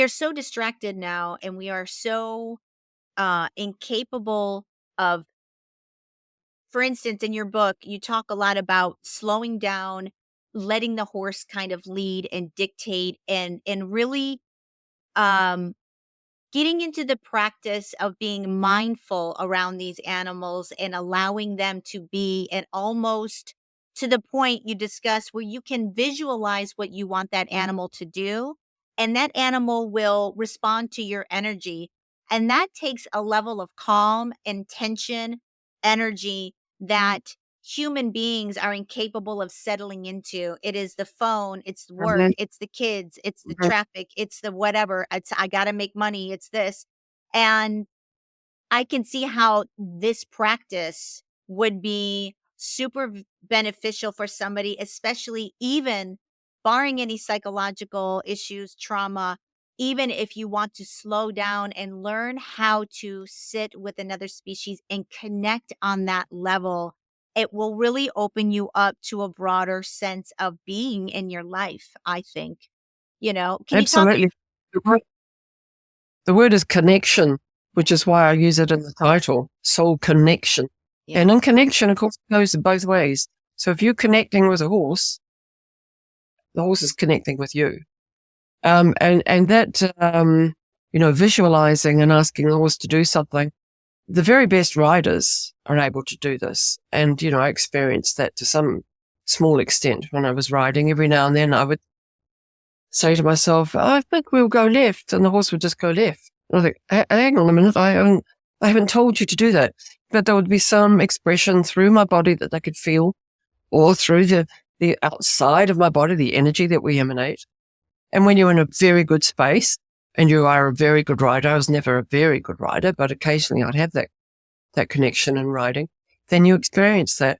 are so distracted now, and we are so incapable of, for instance, in your book, you talk a lot about slowing down, letting the horse kind of lead and dictate, and really um getting into the practice of being mindful around these animals and allowing them to be, and almost to the point you discuss where you can visualize what you want that animal to do, and that animal will respond to your energy. And that takes a level of calm, intention, energy that human beings are incapable of settling into. It is the phone, it's the work,
Mhm.
it's the kids, it's the
Mhm.
traffic, it's the whatever, it's I gotta make money, it's this. And I can see how this practice would be super beneficial for somebody, especially even barring any psychological issues, trauma, even if you want to slow down and learn how to sit with another species and connect on that level. It will really open you up to a broader sense of being in your life, I think. Can you talk?
Absolutely. The word is connection, which is why I use it in the title, soul connection.
Yeah.
And in connection, of course, it goes both ways. So if you're connecting with a horse, the horse is connecting with you. And that, visualizing and asking the horse to do something, the very best riders are able to do this. And, I experienced that to some small extent when I was riding. Every now and then I would say to myself, I think we'll go left. And the horse would just go left. And I think, hang on a minute, I haven't told you to do that. But there would be some expression through my body that they could feel, or through the outside of my body, the energy that we emanate. And when you're in a very good space and you are a very good rider, I was never a very good rider, but occasionally I'd have that connection in riding, then you experience that.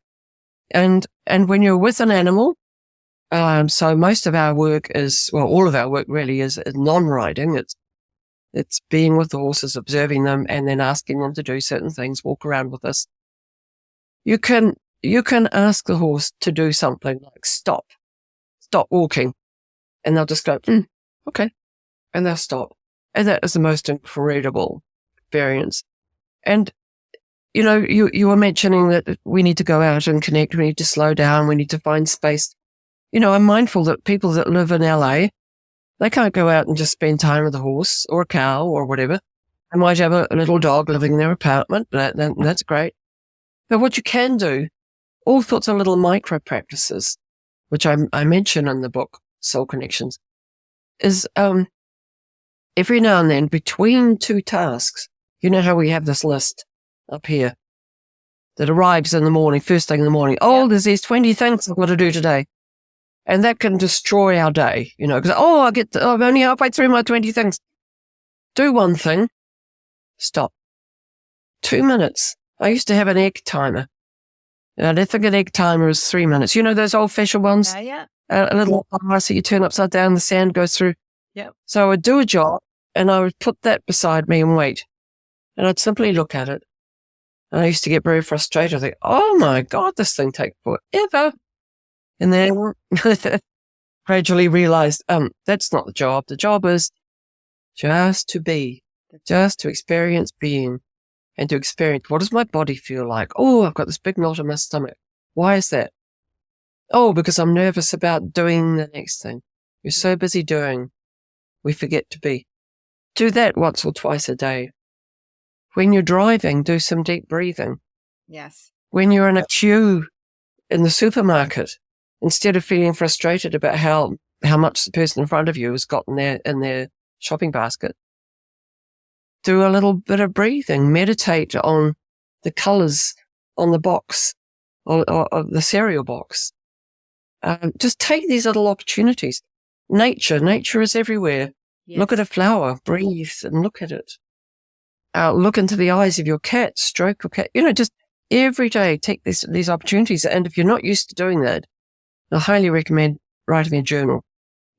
And when you're with an animal, so most of our work is, well, all of our work really is non-riding. It's being with the horses, observing them, and then asking them to do certain things, walk around with us. You can ask the horse to do something like stop walking. And they'll just go, okay. And they'll stop. And that is the most incredible experience. And, you were mentioning that we need to go out and connect. We need to slow down. We need to find space. I'm mindful that people that live in LA, they can't go out and just spend time with a horse or a cow or whatever. They might have a little dog living in their apartment. That's great. But what you can do, all sorts of little micro practices, which I mention in the book, Soul Connections, is every now and then between two tasks, you know how we have this list up here that arrives in the morning, first thing in the morning. Oh, there's these 20 things I've got to do today. And that can destroy our day, because, I'm only halfway through my 20 things. Do one thing, stop. 2 minutes. I used to have an egg timer. And I think an egg timer is 3 minutes. Those old fashioned ones?
Yeah.
A little glass that you turn upside down, the sand goes through.
Yep.
So I would do a job and I would put that beside me and wait. And I'd simply look at it. And I used to get very frustrated. I think, oh my God, this thing takes forever. And then gradually realized, that's not the job. The job is just to be, just to experience being, and to experience, what does my body feel like? Oh, I've got this big knot in my stomach. Why is that? Oh, because I'm nervous about doing the next thing. You're so busy doing, we forget to be. Do that once or twice a day. When you're driving, do some deep breathing.
Yes.
When you're in a queue in the supermarket, instead of feeling frustrated about how much the person in front of you has got in their shopping basket, do a little bit of breathing. Meditate on the colors on the box or the cereal box. Just take these little opportunities. Nature is everywhere. Look at
Yes.
a flower, breathe and look at it. Look into the eyes of your cat, stroke your cat. Just every day take these opportunities. And if you're not used to doing that, I highly recommend writing a journal, a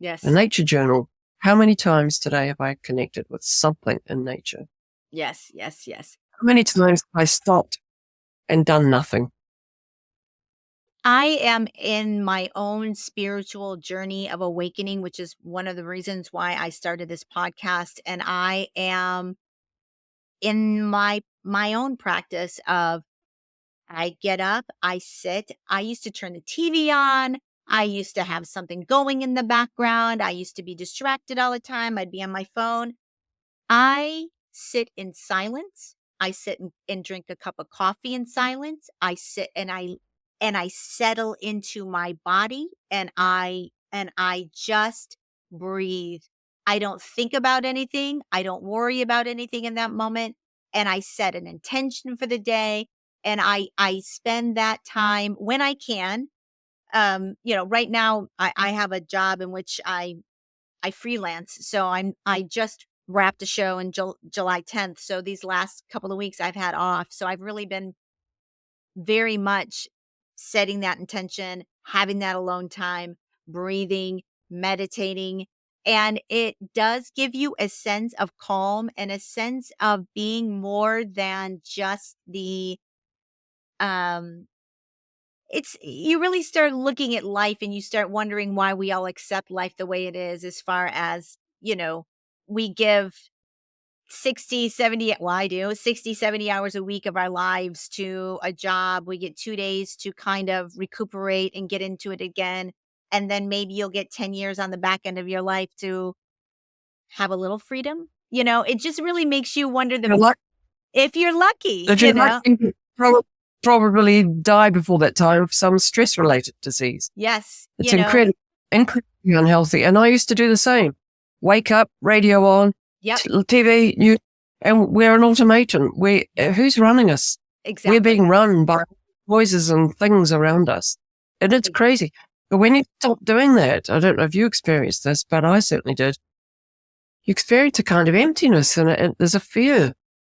Yes.
nature journal. How many times today have I connected with something in nature?
Yes. Yes. Yes.
How many times have I stopped and done nothing?
I am in my own spiritual journey of awakening, which is one of the reasons why I started this podcast. And I am in my own practice of I get up, I sit. I used to turn the TV on. I used to have something going in the background. I used to be distracted all the time. I'd be on my phone. I sit in silence. I sit and drink a cup of coffee in silence. I sit and I settle into my body and I just breathe. I don't think about anything. I don't worry about anything in that moment and I set an intention for the day and I spend that time when I can. Right now I have a job in which I freelance, so I just wrapped a show in July 10th, so these last couple of weeks I've had off, so I've really been very much setting that intention, having that alone time, breathing, meditating, and it does give you a sense of calm and a sense of being more than just the, um it's you really start looking at life and you start wondering why we all accept life the way it is as far as, we give 60, 70. Well, I do 60, 70 hours a week of our lives to a job. We get 2 days to kind of recuperate and get into it again. And then maybe you'll get 10 years on the back end of your life to have a little freedom. It just really makes you wonder
You're lucky
if you're lucky,
that you're lucky to probably die before that time of some stress-related disease.
Yes,
It's incredibly unhealthy. And I used to do the same. Wake up, radio on,
Yep,
TV, and we're an automaton. Who's running us? We're
exactly.
being run by voices and things around us. And it's crazy. But when you stop doing that, I don't know if you experienced this, but I certainly did. You experience a kind of emptiness and there's a fear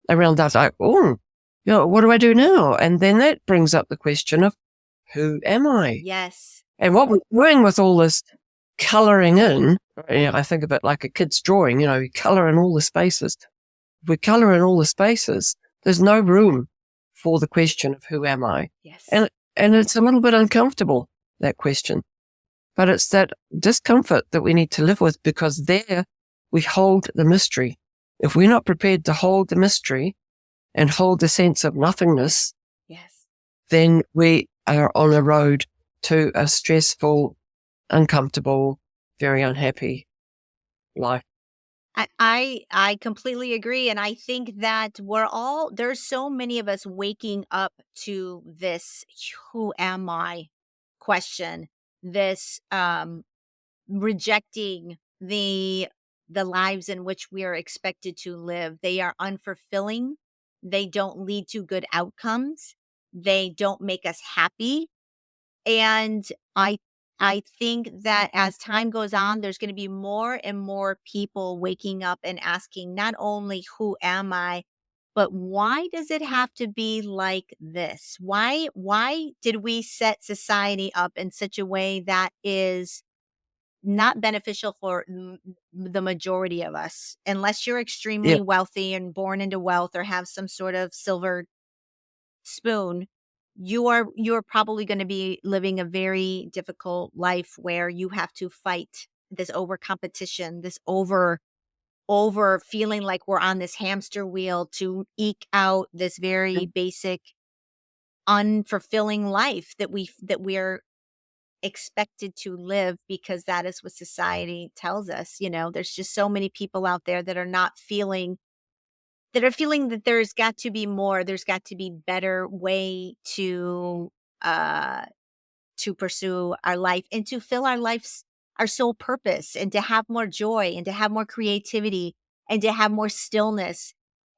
around that. Like, what do I do now? And then that brings up the question of who am I?
Yes.
And what we're doing with all this coloring in, I think of it like a kid's drawing, you color in all the spaces. If we color in all the spaces, there's no room for the question of who am I?
Yes.
And it's a little bit uncomfortable, that question. But it's that discomfort that we need to live with because there we hold the mystery. If we're not prepared to hold the mystery and hold the sense of nothingness,
Yes.
then we are on a road to a stressful, uncomfortable, very unhappy life.
I completely agree, and I think that there's so many of us waking up to this "Who am I?" question, this, rejecting the lives in which we are expected to live. They are unfulfilling, they don't lead to good outcomes, they don't make us happy, and I think that as time goes on, there's going to be more and more people waking up and asking not only who am I, but why does it have to be like this? Why did we set society up in such a way that is not beneficial for the majority of us? Unless you're
Yeah.
extremely wealthy and born into wealth or have some sort of silver spoon, you're probably going to be living a very difficult life where you have to fight this over competition, this over feeling like we're on this hamster wheel to eke out this very basic unfulfilling life that we're expected to live because that is what society tells us. There's just so many people out there that are not feeling that are feeling that there's got to be more, there's got to be better way uh to pursue our life and to fill our lives, our sole purpose, and to have more joy and to have more creativity and to have more stillness.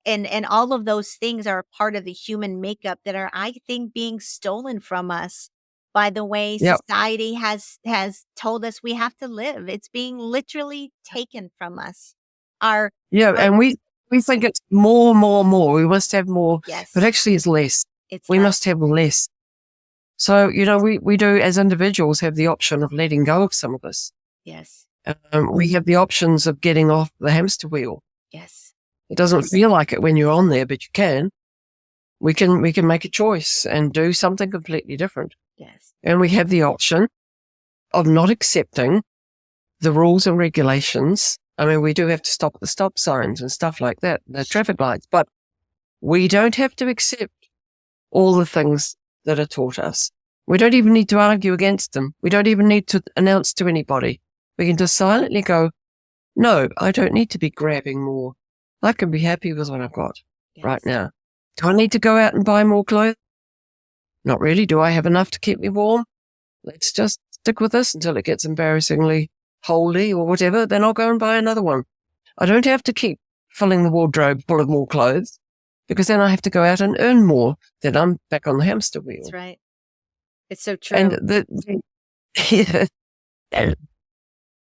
And all of those things are a part of the human makeup that are, I think, being stolen from us by the way
Yep.
society has told us we have to live. It's being literally taken from us. Our
Yeah,
our
and we think it's more, more, more. We must have more, but
yes,
actually it's less.
it's
We
less.
must have less. So, we do as individuals have the option of letting go of some of this.
Yes.
We have the options of getting off the hamster wheel.
Yes.
It doesn't feel like it when you're on there, but you can. We can make a choice and do something completely different.
Yes.
And we have the option of not accepting the rules and regulations. I mean, we do have to stop at the stop signs and stuff like that, the traffic lights, but we don't have to accept all the things that are taught us. We don't even need to argue against them. We don't even need to announce to anybody. We can just silently go, no, I don't need to be grabbing more. I can be happy with what I've got right
Yes.
now. Do I need to go out and buy more clothes? Not really. Do I have enough to keep me warm? Let's just stick with this until it gets embarrassingly holdy or whatever. Then I'll go and buy another one. I don't have to keep filling the wardrobe full of more clothes because then I have to go out and earn more. Then I'm back on the hamster wheel.
That's right. It's so
And
true.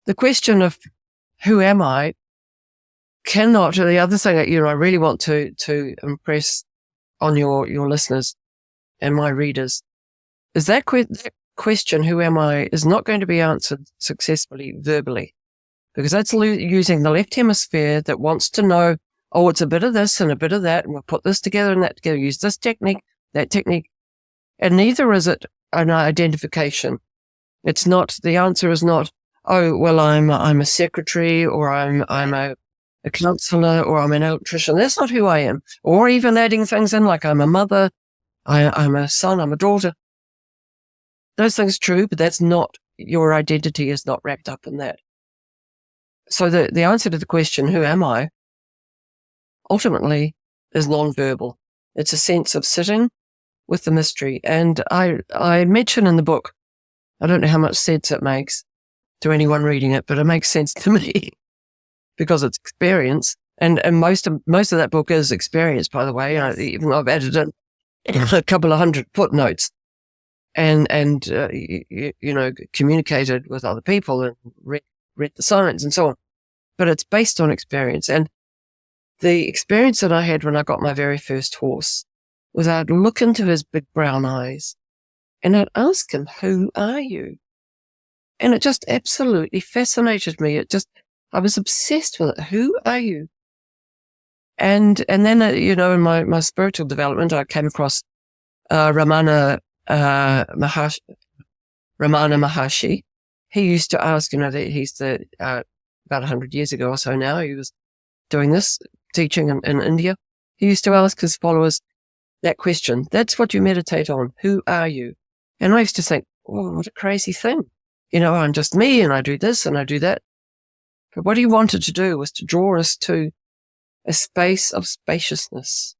the question of who am I cannot, the other thing that, I really want to impress on your listeners and my readers is that question, who am I, is not going to be answered successfully verbally, because that's using the left hemisphere that wants to know, oh, it's a bit of this and a bit of that, and we'll put this together and that together, use this technique, that technique. And neither is it an identification. It's not, the answer is not, oh, well, I'm a secretary, or I'm a counselor, or I'm an electrician. That's not who I am. Or even adding things in like I'm a mother, I'm a son, I'm a daughter. Those things are true, but that's not, your identity is not wrapped up in that. So the answer to the question, who am I, ultimately is non-verbal. It's a sense of sitting with the mystery. And I mention in the book, I don't know how much sense it makes to anyone reading it, but it makes sense to me because it's experience. And most of that book is experience, by the way.
Yes.
Even though I've added in a couple of hundred footnotes and communicated with other people and read the science and so on. But it's based on experience. And the experience that I had when I got my very first horse was I'd look into his big brown eyes and I'd ask him, who are you? And it just absolutely fascinated me. I was obsessed with it. Who are you? And then, in my spiritual development, I came across Ramana Maharshi. He used to ask, he's about 100 years ago or so now, he was doing this teaching in India. He used to ask his followers that question. That's what you meditate on. Who are you? And I used to think, oh, what a crazy thing. I'm just me and I do this and I do that. But what he wanted to do was to draw us to a space of spaciousness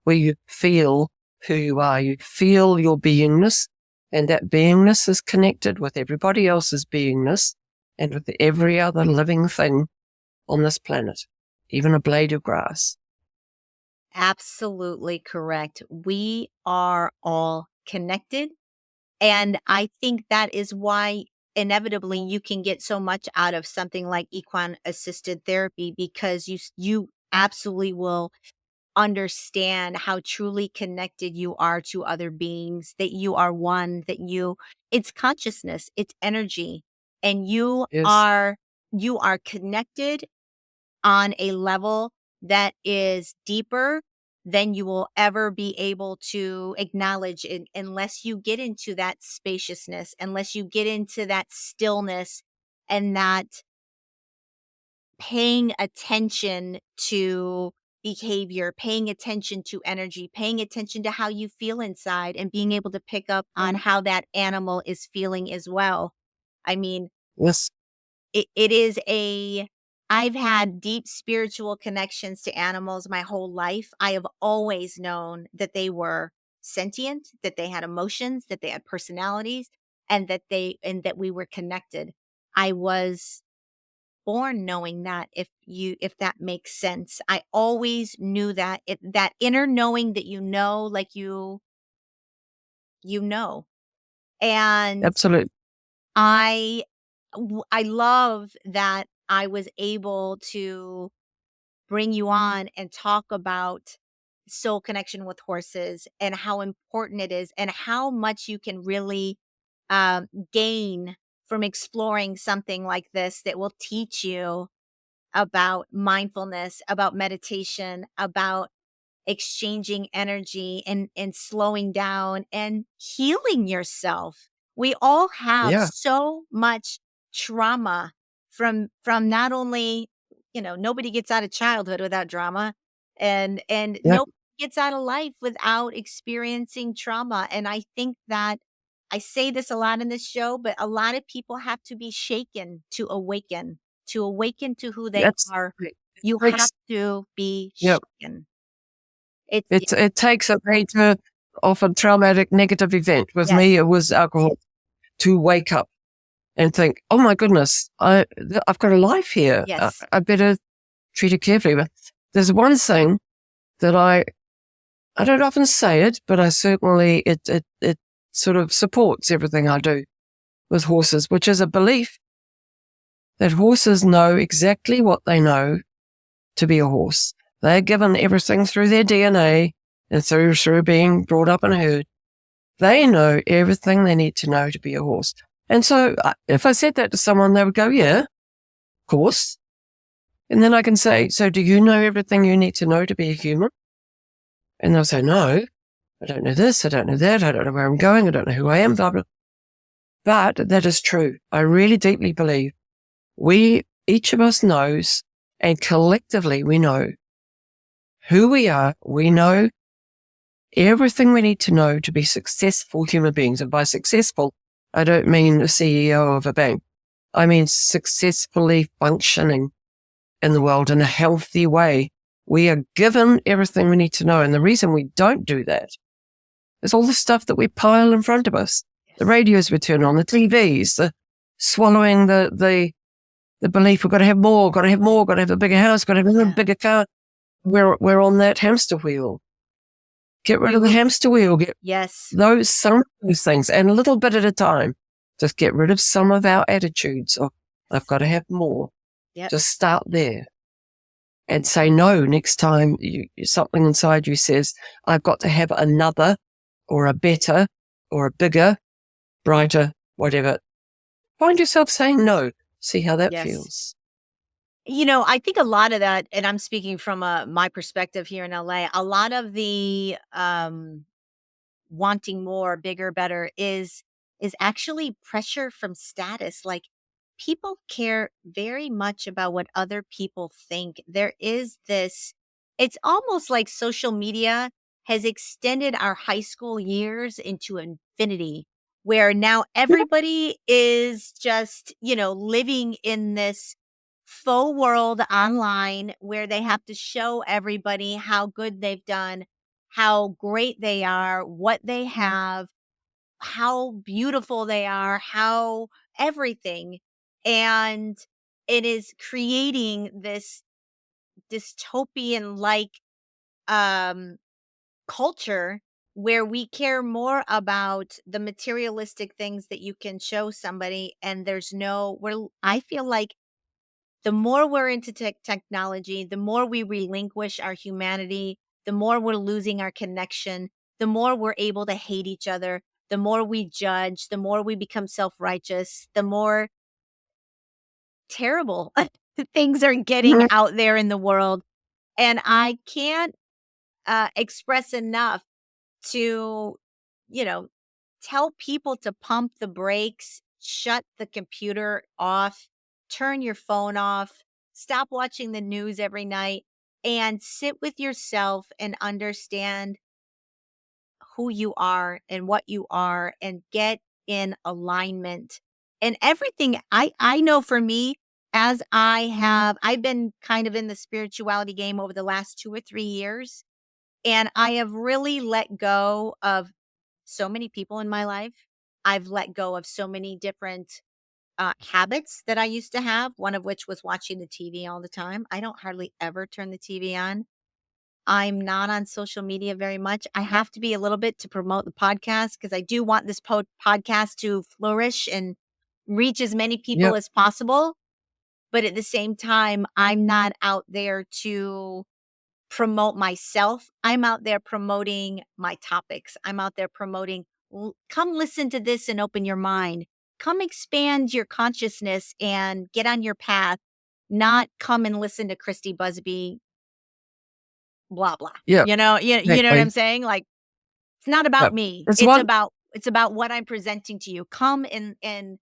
where you feel who you are. You feel your beingness, and that beingness is connected with everybody else's beingness and with every other living thing on this planet, even a blade of grass.
Absolutely correct. We are all connected. And I think that is why inevitably you can get so much out of something like equine assisted therapy, because you absolutely will understand how truly connected you are to other beings, that you are one, that it's consciousness, it's energy, and
Yes.
you are connected on a level that is deeper than you will ever be able to acknowledge unless you get into that spaciousness, unless you get into that stillness and that paying attention to behavior, paying attention to energy, paying attention to how you feel inside, and being able to pick up on how that animal is feeling as well. I mean,
Yes.
it is a I've had deep spiritual connections to animals my whole life. I have always known that they were sentient, that they had emotions, that they had personalities, and that we were connected. I was born knowing that, if that makes sense. I always knew that, that inner knowing that like you know. And
Absolutely.
I I love that I was able to bring you on and talk about soul connection with horses and how important it is and how much you can really gain from exploring something like this that will teach you about mindfulness, about meditation, about exchanging energy and slowing down and healing yourself. We all have
Yeah.
so much trauma from not only, nobody gets out of childhood without drama, and
Yeah.
nobody gets out of life without experiencing trauma. And I think that I say this a lot in this show, but a lot of people have to be shaken to awaken to who they
That's
are.
it
You have
takes,
to be
yeah,
shaken. It's
it takes a major, often traumatic negative event. With me,
yes,
it was alcohol to wake up and think, oh my goodness, I've got a life here.
yes,
I better treat it carefully. But there's one thing that I don't often say it, but I certainly, it sort of supports everything I do with horses, which is a belief that horses know exactly what they know to be a horse. They're given everything through their DNA and through being brought up in a herd. They know everything they need to know to be a horse. And so if I said that to someone, they would go, yeah, of course. And then I can say, so do you know everything you need to know to be a human? And they'll say, no, I don't know this, I don't know that, I don't know where I'm going, I don't know who I am, blah, blah. But that is true. I really deeply believe each of us knows, and collectively we know who we are. We know everything we need to know to be successful human beings. And by successful, I don't mean a CEO of a bank. I mean successfully functioning in the world in a healthy way. We are given everything we need to know. And the reason we don't do that is all the stuff that we pile in front of us. The
yes,
radios we turn on, the TVs, the swallowing the belief we've got to have more, got to have more, got to have a bigger house, got to have a
yeah.
bigger car. We're on that hamster wheel. Get rid
We
of the
were
hamster wheel. Get
yes,
some of those things, and a little bit at a time. Just get rid of some of our attitudes of I've got to have more.
yep,
Just start there and say no next time something inside you says I've got to have another or a better or a bigger, brighter, whatever. Find yourself saying no. See how that
yes.
feels.
I think a lot of that, and I'm speaking from my perspective here in LA, a lot of the wanting more, bigger, better is actually pressure from status. Like, people care very much about what other people think. There is this, it's almost like social media has extended our high school years into infinity, where now
Yeah.
everybody is just, living in this faux world online where they have to show everybody how good they've done, how great they are, what they have, how beautiful they are, how everything. And it is creating this dystopian like um culture where we care more about the materialistic things that you can show somebody, and there's no we're I feel like the more we're into technology, the more we relinquish our humanity, the more we're losing our connection, the more we're able to hate each other, the more we judge, the more we become self-righteous, the more terrible things are getting
Mhm.
out there in the world. And I can't express enough to, you know, tell people to pump the brakes, shut the computer off, turn your phone off, stop watching the news every night, and sit with yourself and understand who you are and what you are and get in alignment. And everything I know for me, I've been kind of in the spirituality game over the last 2 or 3 years, and I have really let go of so many people in my life. I've let go of so many different habits that I used to have, one of which was watching the TV all the time. I don't hardly ever turn the TV on. I'm not on social media very much. I have to be a little bit to promote the podcast because I do want this podcast to flourish and reach as many people
Yep.
as possible. But at the same time, I'm not out there to promote myself. I'm out there promoting my topics. I'm out there promoting, come listen to this and open your mind. Come expand your consciousness and get on your path, not come and listen to Christy Busby, blah, blah.
Yep.
You know what I'm
Exactly.
saying? Like, it's not about
Yep.
me.
It's one.
It's about what I'm presenting to you. Come and and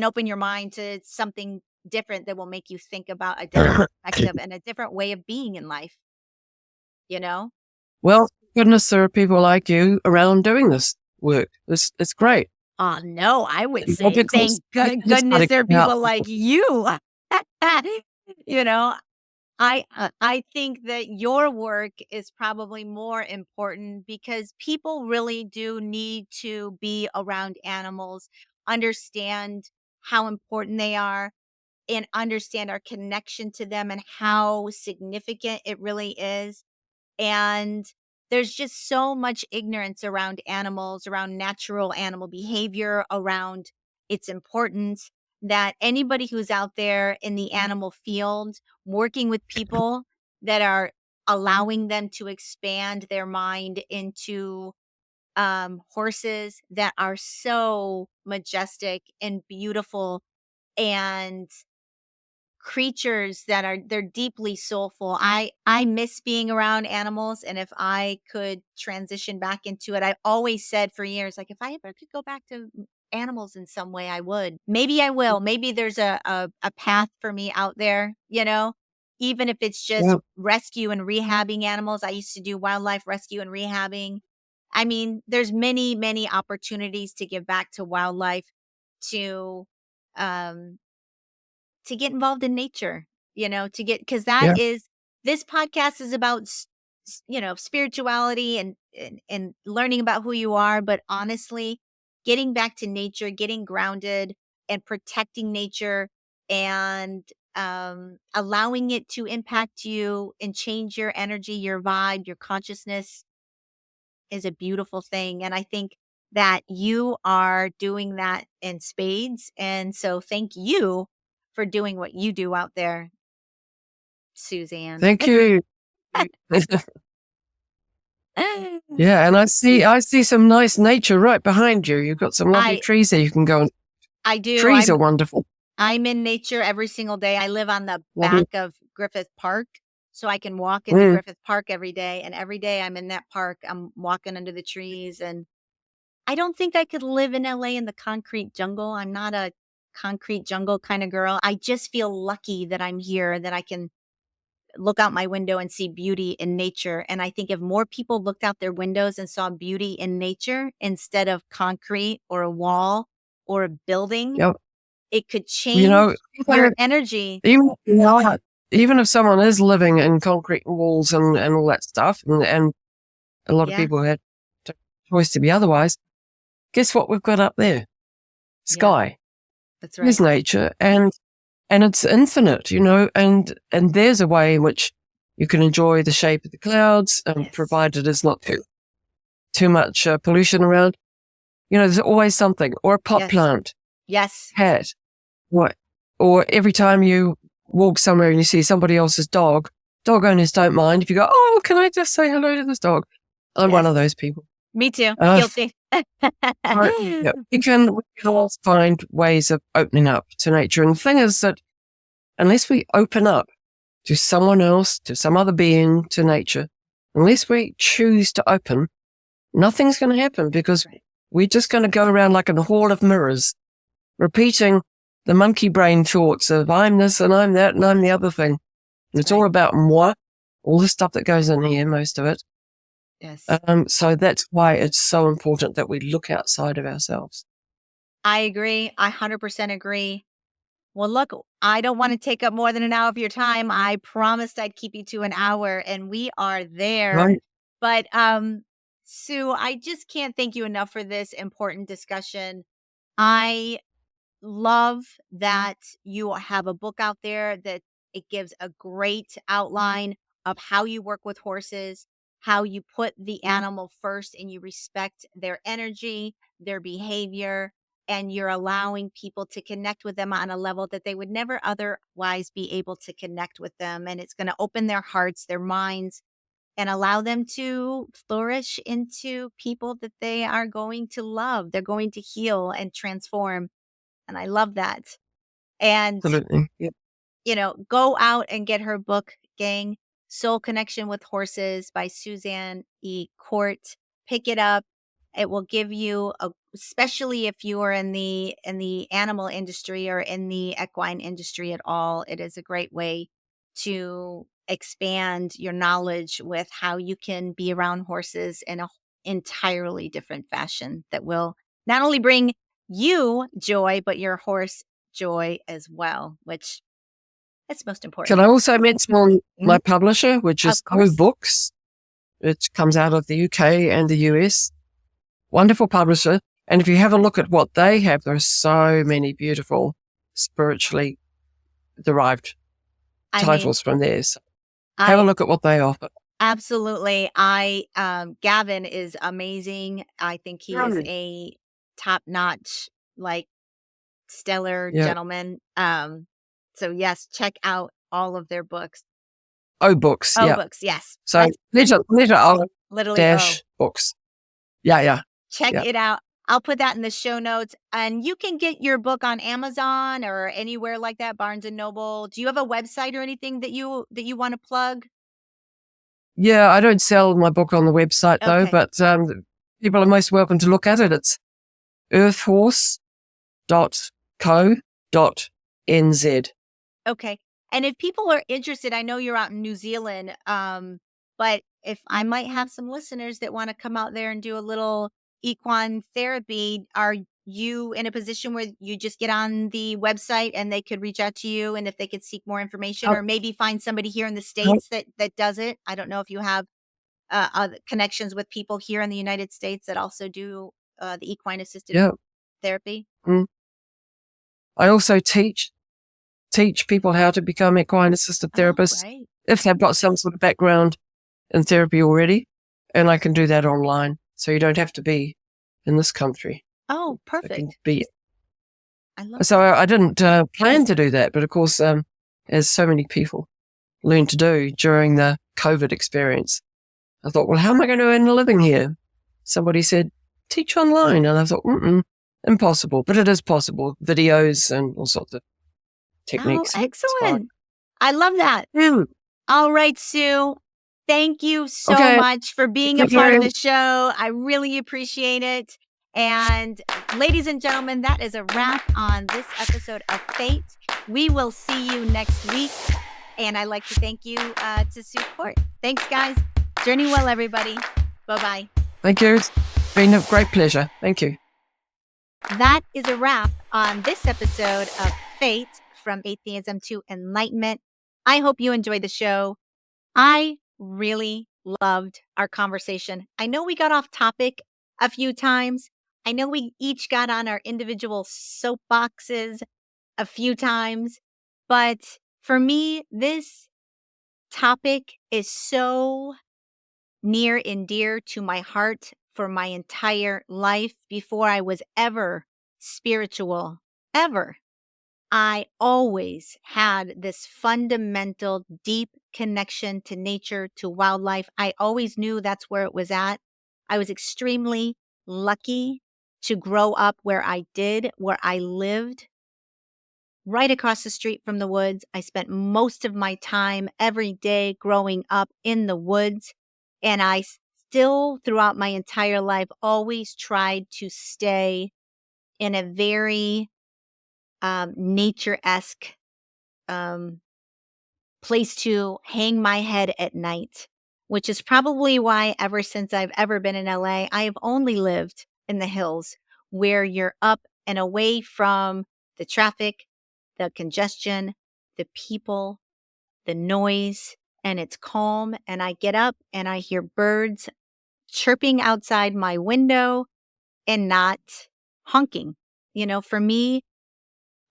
open your mind to something different that will make you think about a different perspective and a different way of being in life, you know?
Well, goodness, there are people like you around doing this work. It's great.
Oh, no, I would
Well,
say
because
thank
I just got
goodness
to
there are
get out.
people like you. You know, I think that your work is probably more important because people really do need to be around animals, understand how important they are, and understand our connection to them and how significant it really is. And there's just so much ignorance around animals, around natural animal behavior, around its importance that anybody who's out there in the animal field working with people that are allowing them to expand their mind into horses that are so majestic and beautiful and creatures that are they're deeply soulful. I miss being around animals, and if I could transition back into it, I always said for years, like, if I ever could go back to animals in some way, I would. Maybe I will. Maybe there's a path for me out there, even if it's just
Yeah.
rescue and rehabbing animals. I used to do wildlife rescue and rehabbing. I mean, there's many, many opportunities to give back to wildlife, to um to get involved in nature, to get because that
Yeah.
is this podcast is about spirituality and learning about who you are, but honestly, getting back to nature, getting grounded and protecting nature and allowing it to impact you and change your energy, your vibe, your consciousness is a beautiful thing. And I think that you are doing that in spades. And so thank you for doing what you do out there, Suzanne.
Thank you. Yeah, and I see some nice nature right behind you. You've got some lovely
I
trees there you can go and
I do.
trees are wonderful.
I'm in nature every single day. I live on the
Lovely.
back of Griffith Park, so I can walk into
Mm,
Griffith Park every day. And every day I'm in that park, I'm walking under the trees. And I don't think I could live in LA in the concrete jungle. I'm not a concrete jungle kind of girl. I just feel lucky that I'm here, that I can look out my window and see beauty in nature. And I think if more people looked out their windows and saw beauty in nature instead of concrete or a wall or a building,
yep.
it could
You
change
know,
your energy.
even even if someone is living in concrete walls and all that stuff, and a lot of
Yeah.
people had the choice to be otherwise, guess what we've got up there?
Yeah.
Sky.
That's
There's
right.
nature, and it's infinite, and there's a way in which you can enjoy the shape of the clouds,
Yes.
provided there's not too much pollution around. There's always something, or a pot
Yes.
plant,
Yes.
cat, what, or every time you walk somewhere and you see somebody else's dog owners don't mind if you go, oh, can I just say hello to this dog? I'm one of
Yes.
those people.
Me too.
Uh,
Guilty.
yeah, we can all find ways of opening up to nature. And the thing is that unless we open up to someone else, to some other being, to nature, unless we choose to open, nothing's going to happen because
Right.
we're just going to go around like in a hall of mirrors, repeating the monkey brain thoughts of I'm this and I'm that and I'm the other thing. And
That's
it's all
right.
about moi, all the stuff that goes in here, most of it.
Yes.
So that's why it's so important that we look outside of ourselves.
I agree. I 100% agree. Well, look, I don't want to take up more than an hour of your time. I promised I'd keep you to an hour, and we are there.
Right.
But Sue, I just can't thank you enough for this important discussion. I love that you have a book out there that it gives a great outline of how you work with horses, how you put the animal first and you respect their energy, their behavior, and you're allowing people to connect with them on a level that they would never otherwise be able to connect with them. And it's going to open their hearts, their minds, and allow them to flourish into people that they are going to love. They're going to heal and transform, and I love that. And,
Absolutely. Yeah.
go out and get her book, gang, Soul Connection with Horses by Suzanne E. Court. Pick it up. It will give you especially if you are in the animal industry or in the equine industry at all, it is a great way to expand your knowledge with how you can be around horses in a entirely different fashion that will not only bring you joy, but your horse joy as well, which is most
Can
important.
I also mention my
Mhm.
publisher, which is
Of
O
course.
Books? It comes out of the UK and the US. Wonderful publisher. And if you have a look at what they have, there are so many beautiful spiritually derived
I mean,
titles from there. So have a
I
look at what they offer.
absolutely. Gavin is amazing. I think he is
Mm.
a top-notch, like, stellar
Yeah.
gentleman. So yes, check out all of their books.
O Books.
Oh,
Yeah.
books, yes.
So
That's
letter O
literally
dash
oh.
books. Yeah. Yeah.
Check
Yeah.
it out. I'll put that in the show notes, and you can get your book on Amazon or anywhere like that, Barnes& and Noble. Do you have a website or anything that you wanna plug?
Yeah. I don't sell my book on the website though,
Okay.
but people are most welcome to look at it. It's earthhorse.co.nz.
Okay. And if people are interested, I know you're out in New Zealand, but if I might have some listeners that wanna come out there and do a little equine therapy, are you in a position where you just get on the website and they could reach out to you and if they could seek more information
Oh,
or maybe find somebody here in the
oh,
States that does it? I don't know if you have, connections with people here in the United States that also do, the equine assisted
yeah.
therapy?
Mm. I also teach people how to become equine assisted
Oh,
therapists
great.
if they've got some sort of background in therapy already. And I can do that online. So you don't have to be in this country.
Oh,
It can
perfect.
be.
I love
So
that.
I didn't plan to do that. But of course, as so many people learned to do during the COVID experience, I thought, well, how am I going to earn a living here? Somebody said, teach online. And I thought, impossible. But it is possible. Videos and all sorts of
Oh,
techniques. It's fine.
excellent. I love that.
Mm.
All right, Sue. Thank you so
Okay.
much for being a
Thank
part of
you.
the show. I really appreciate it. And ladies and gentlemen, that is a wrap on this episode of Fate. We will see you next week. And I'd like to thank you to Sue Court. Thanks, guys. Journey well, everybody. Bye bye.
Thank you. It's been a great pleasure. Thank you.
That is a wrap on this episode of Fate, from Atheism to Enlightenment. I hope you enjoyed the show. I really loved our conversation. I know we got off topic a few times. I know we each got on our individual soapboxes a few times. But for me, this topic is so near and dear to my heart for my entire life. Before I was ever spiritual, ever, I always had this fundamental, deep connection to nature, to wildlife. I always knew that's where it was at. I was extremely lucky to grow up where I did, where I lived right across the street from the woods. I spent most of my time every day growing up in the woods. And I still, throughout my entire life, always tried to stay in a very nature esque um, place to hang my head at night, which is probably why ever since I've ever been in LA, I have only lived in the hills where you're up and away from the traffic, the congestion, the people, the noise, and it's calm. And I get up and I hear birds chirping outside my window and not honking. For me,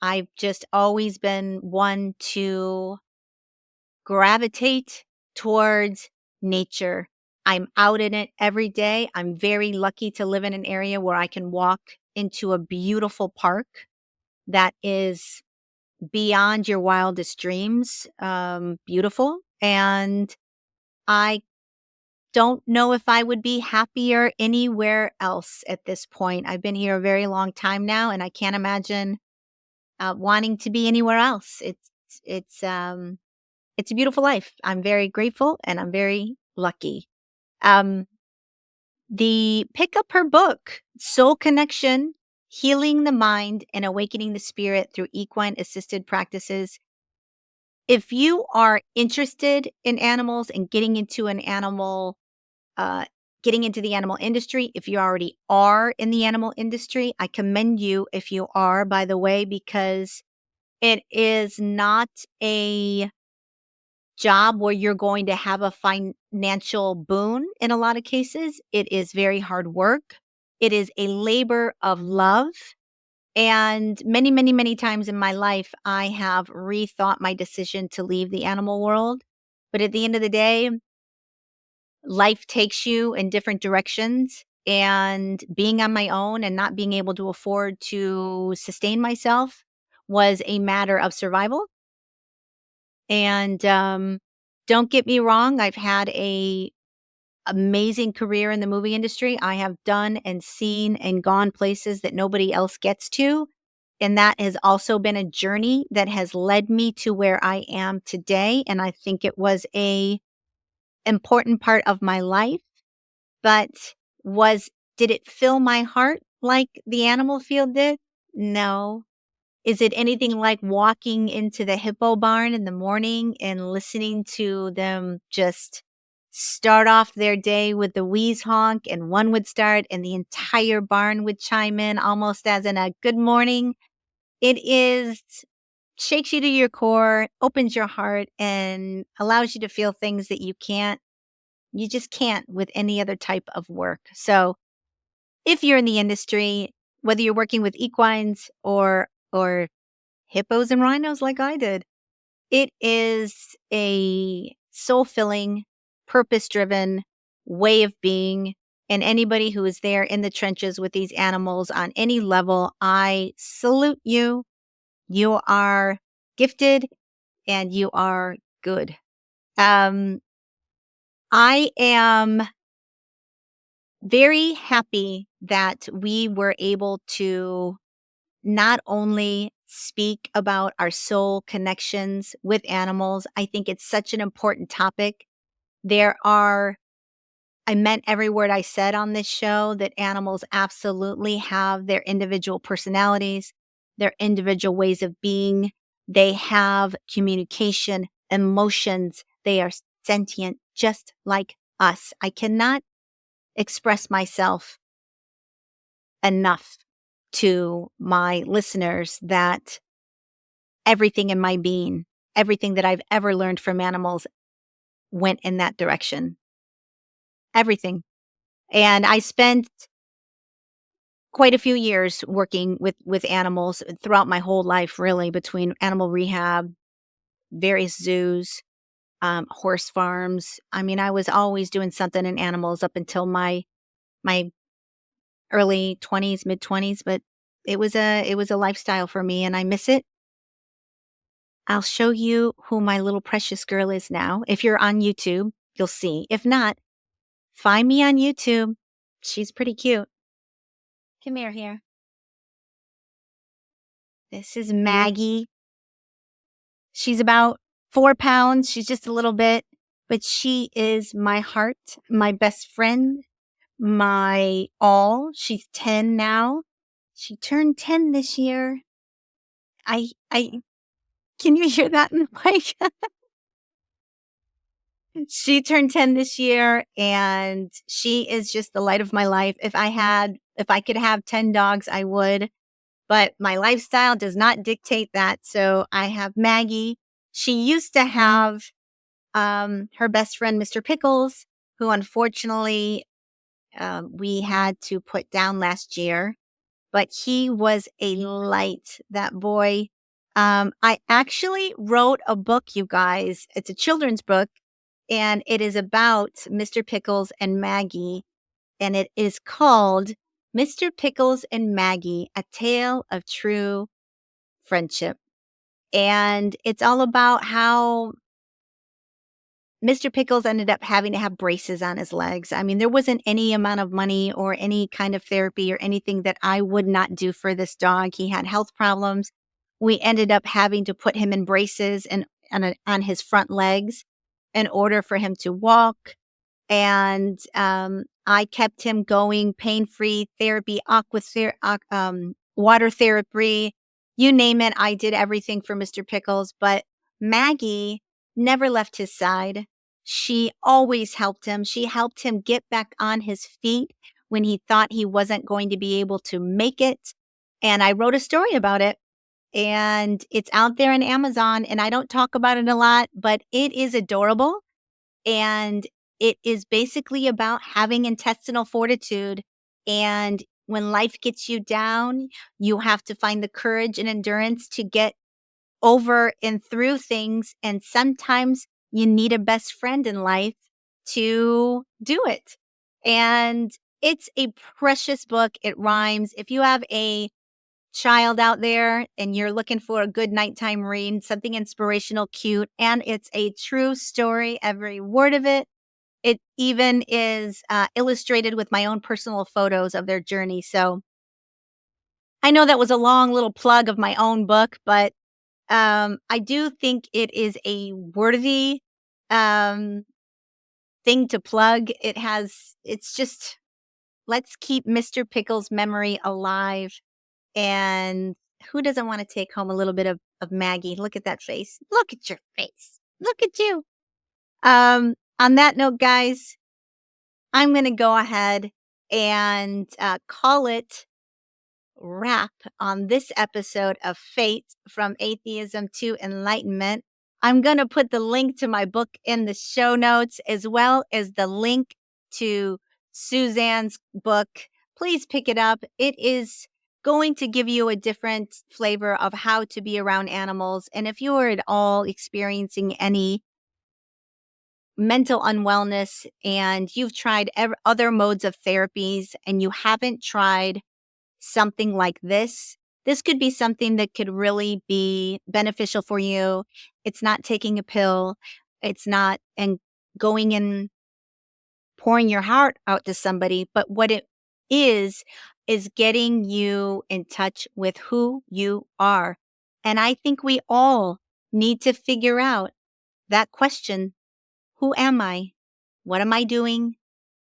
I've just always been one to gravitate towards nature. I'm out in it every day. I'm very lucky to live in an area where I can walk into a beautiful park that is beyond your wildest dreams, beautiful. And I don't know if I would be happier anywhere else at this point. I've been here a very long time now, and I can't imagine wanting to be anywhere else. It's um it's a beautiful life. I'm very grateful and I'm very lucky. Um, the pick up her book, Soul Connection, Healing the Mind and Awakening the Spirit Through Equine Assisted Practices. If you are interested in animals and uh, getting into the animal industry, if you already are in the animal industry, I commend you if you are, by the way, because it is not a job where you're going to have a financial boon in a lot of cases. It is very hard work. It is a labor of love. And many, many, many times in my life, I have rethought my decision to leave the animal world. But at the end of the day, life takes you in different directions. And being on my own and not being able to afford to sustain myself was a matter of survival. And don't get me wrong, I've had a amazing career in the movie industry. I have done and seen and gone places that nobody else gets to. And that has also been a journey that has led me to where I am today. And I think it was a important part of my life. But was did it fill my heart like the animal field did? No. Is it anything like walking into the hippo barn in the morning and listening to them just start off their day with the wheeze honk, and one would start and the entire barn would chime in almost as in a good morning? It is shakes you to your core, opens your heart, and allows you to feel things that you just can't with any other type of work. So if you're in the industry, whether you're working with equines or hippos and rhinos like I did, it is a soul-filling, purpose-driven way of being, and anybody who is there in the trenches with these animals on any level, I salute you. You are gifted and you are good. Um, I am very happy that we were able to not only speak about our soul connections with animals. I think it's such an important topic. There are, I meant every word I said on this show that animals absolutely have their individual personalities, their individual ways of being. They have communication, emotions. They are sentient, just like us. I cannot express myself enough to my listeners that everything in my being, everything that I've ever learned from animals went in that direction. Everything. And I spent quite a few years working with animals throughout my whole life, really, between animal rehab, various zoos, horse farms. I mean, I was always doing something in animals up until my early 20s, mid 20s, but it was a lifestyle for me and I miss it. I'll show you who my little precious girl is now. If you're on YouTube, you'll see. If not, find me on YouTube. She's pretty cute. Come here. This is Maggie. She's about 4 pounds. She's just a little bit, but she is my heart, my best friend, my all. She's 10 now. She turned 10 this year. I can you hear that in the mic? She turned 10 this year and she is just the light of my life. If I could have 10 dogs, I would. but my lifestyle does not dictate that. So I have Maggie. She used to have her best friend, Mr. Pickles, who unfortunately we had to put down last year, but he was a light, that boy. I actually wrote a book, you guys. It's a children's book, and it is about Mr. Pickles and Maggie, and it is called Mr. Pickles and Maggie, A Tale of True Friendship. And it's all about how Mr. Pickles ended up having to have braces on his legs. I mean, there wasn't any amount of money or any kind of therapy or anything that I would not do for this dog. He had health problems. We ended up having to put him in braces and on his front legs in order for him to walk. And I kept him going, pain-free therapy, water therapy, you name it. I did everything for Mr. Pickles, but Maggie never left his side. She always helped him. She helped him get back on his feet when he thought he wasn't going to be able to make it. And I wrote a story about it, and it's out there on Amazon, and I don't talk about it a lot, but it is adorable. And it is basically about having intestinal fortitude. And when life gets you down, you have to find the courage and endurance to get over and through things. And sometimes you need a best friend in life to do it. And it's a precious book. It rhymes. If you have a child out there and you're looking for a good nighttime read, something inspirational, cute, and it's a true story, every word of it. It even is illustrated with my own personal photos of their journey. So I know that was a long little plug of my own book, but I do think it is a worthy um, thing to plug. It's just, let's keep Mr. Pickle's memory alive. And who doesn't want to take home a little bit of Maggie? Look at that face. Look at your face. Look at you. On that note, guys, I'm going to go ahead and call it wrap on this episode of Fate from Atheism to Enlightenment. I'm going to put the link to my book in the show notes, as well as the link to Suzanne's book. Please pick it up. It is going to give you a different flavor of how to be around animals. And if you are at all experiencing any mental unwellness and you've tried other modes of therapies and you haven't tried something like this could be something that could really be beneficial for you. It's not taking a pill. It's not and going and pouring your heart out to somebody, but what it is getting you in touch with who you are. And I think we all need to figure out that question. Who am I? What am I doing?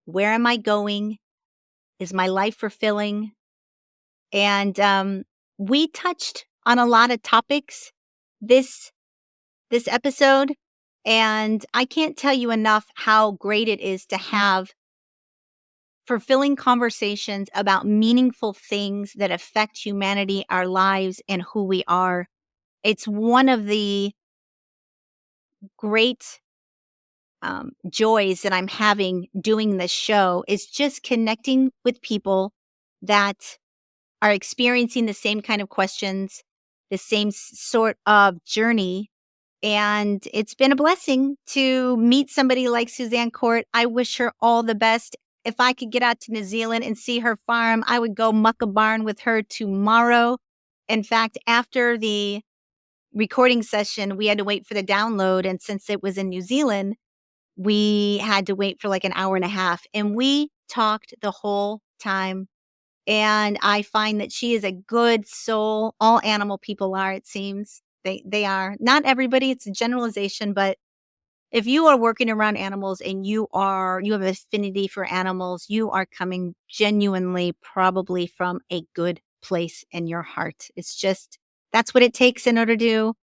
Where am I going? Is my life fulfilling? And we touched on a lot of topics this this episode, and I can't tell you enough how great it is to have fulfilling conversations about meaningful things that affect humanity, our lives, and who we are. It's one of the great joys that I'm having doing this show is just connecting with people that are experiencing the same kind of questions, the same sort of journey. And it's been a blessing to meet somebody like Suzanne Court. I wish her all the best. If I could get out to New Zealand and see her farm, I would go muck a barn with her tomorrow. In fact, after the recording session, we had to wait for the download. And since it was in New Zealand, we had to wait for like an hour and a half. And we talked the whole time, and I find that she is a good soul. All animal people are, it seems. They are. Not everybody, it's a generalization, but if you are working around animals and you have affinity for animals, you are coming genuinely probably from a good place in your heart. It's just that's what it takes in order to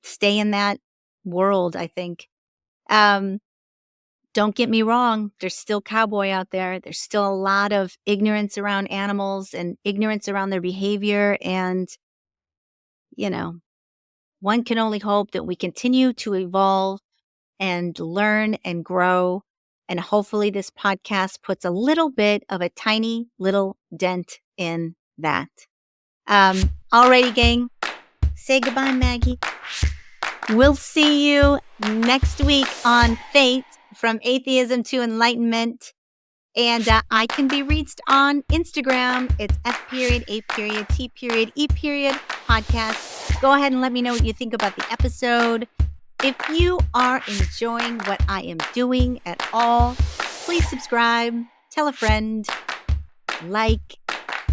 stay in that world, I think. Um don't get me wrong, there's still cowboy out there. There's still a lot of ignorance around animals and ignorance around their behavior. And, you know, one can only hope that we continue to evolve and learn and grow. And hopefully, this podcast puts a little bit of a tiny little dent in that. Alrighty, gang. Say goodbye, Maggie. We'll see you next week on F.A.T.E, from atheism to enlightenment. And I can be reached on Instagram. It's F.A.T.E podcast. Go ahead and let me know what you think about the episode. If you are enjoying what I am doing at all, please subscribe, tell a friend, like,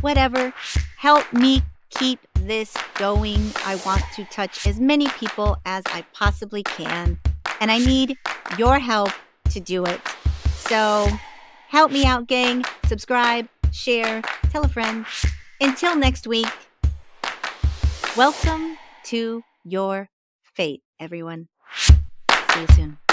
whatever. Help me keep this going. I want to touch as many people as I possibly can, and I need your help to do it. So help me out, gang. Subscribe, share, tell a friend. Until next week, welcome to your fate, everyone. See you soon.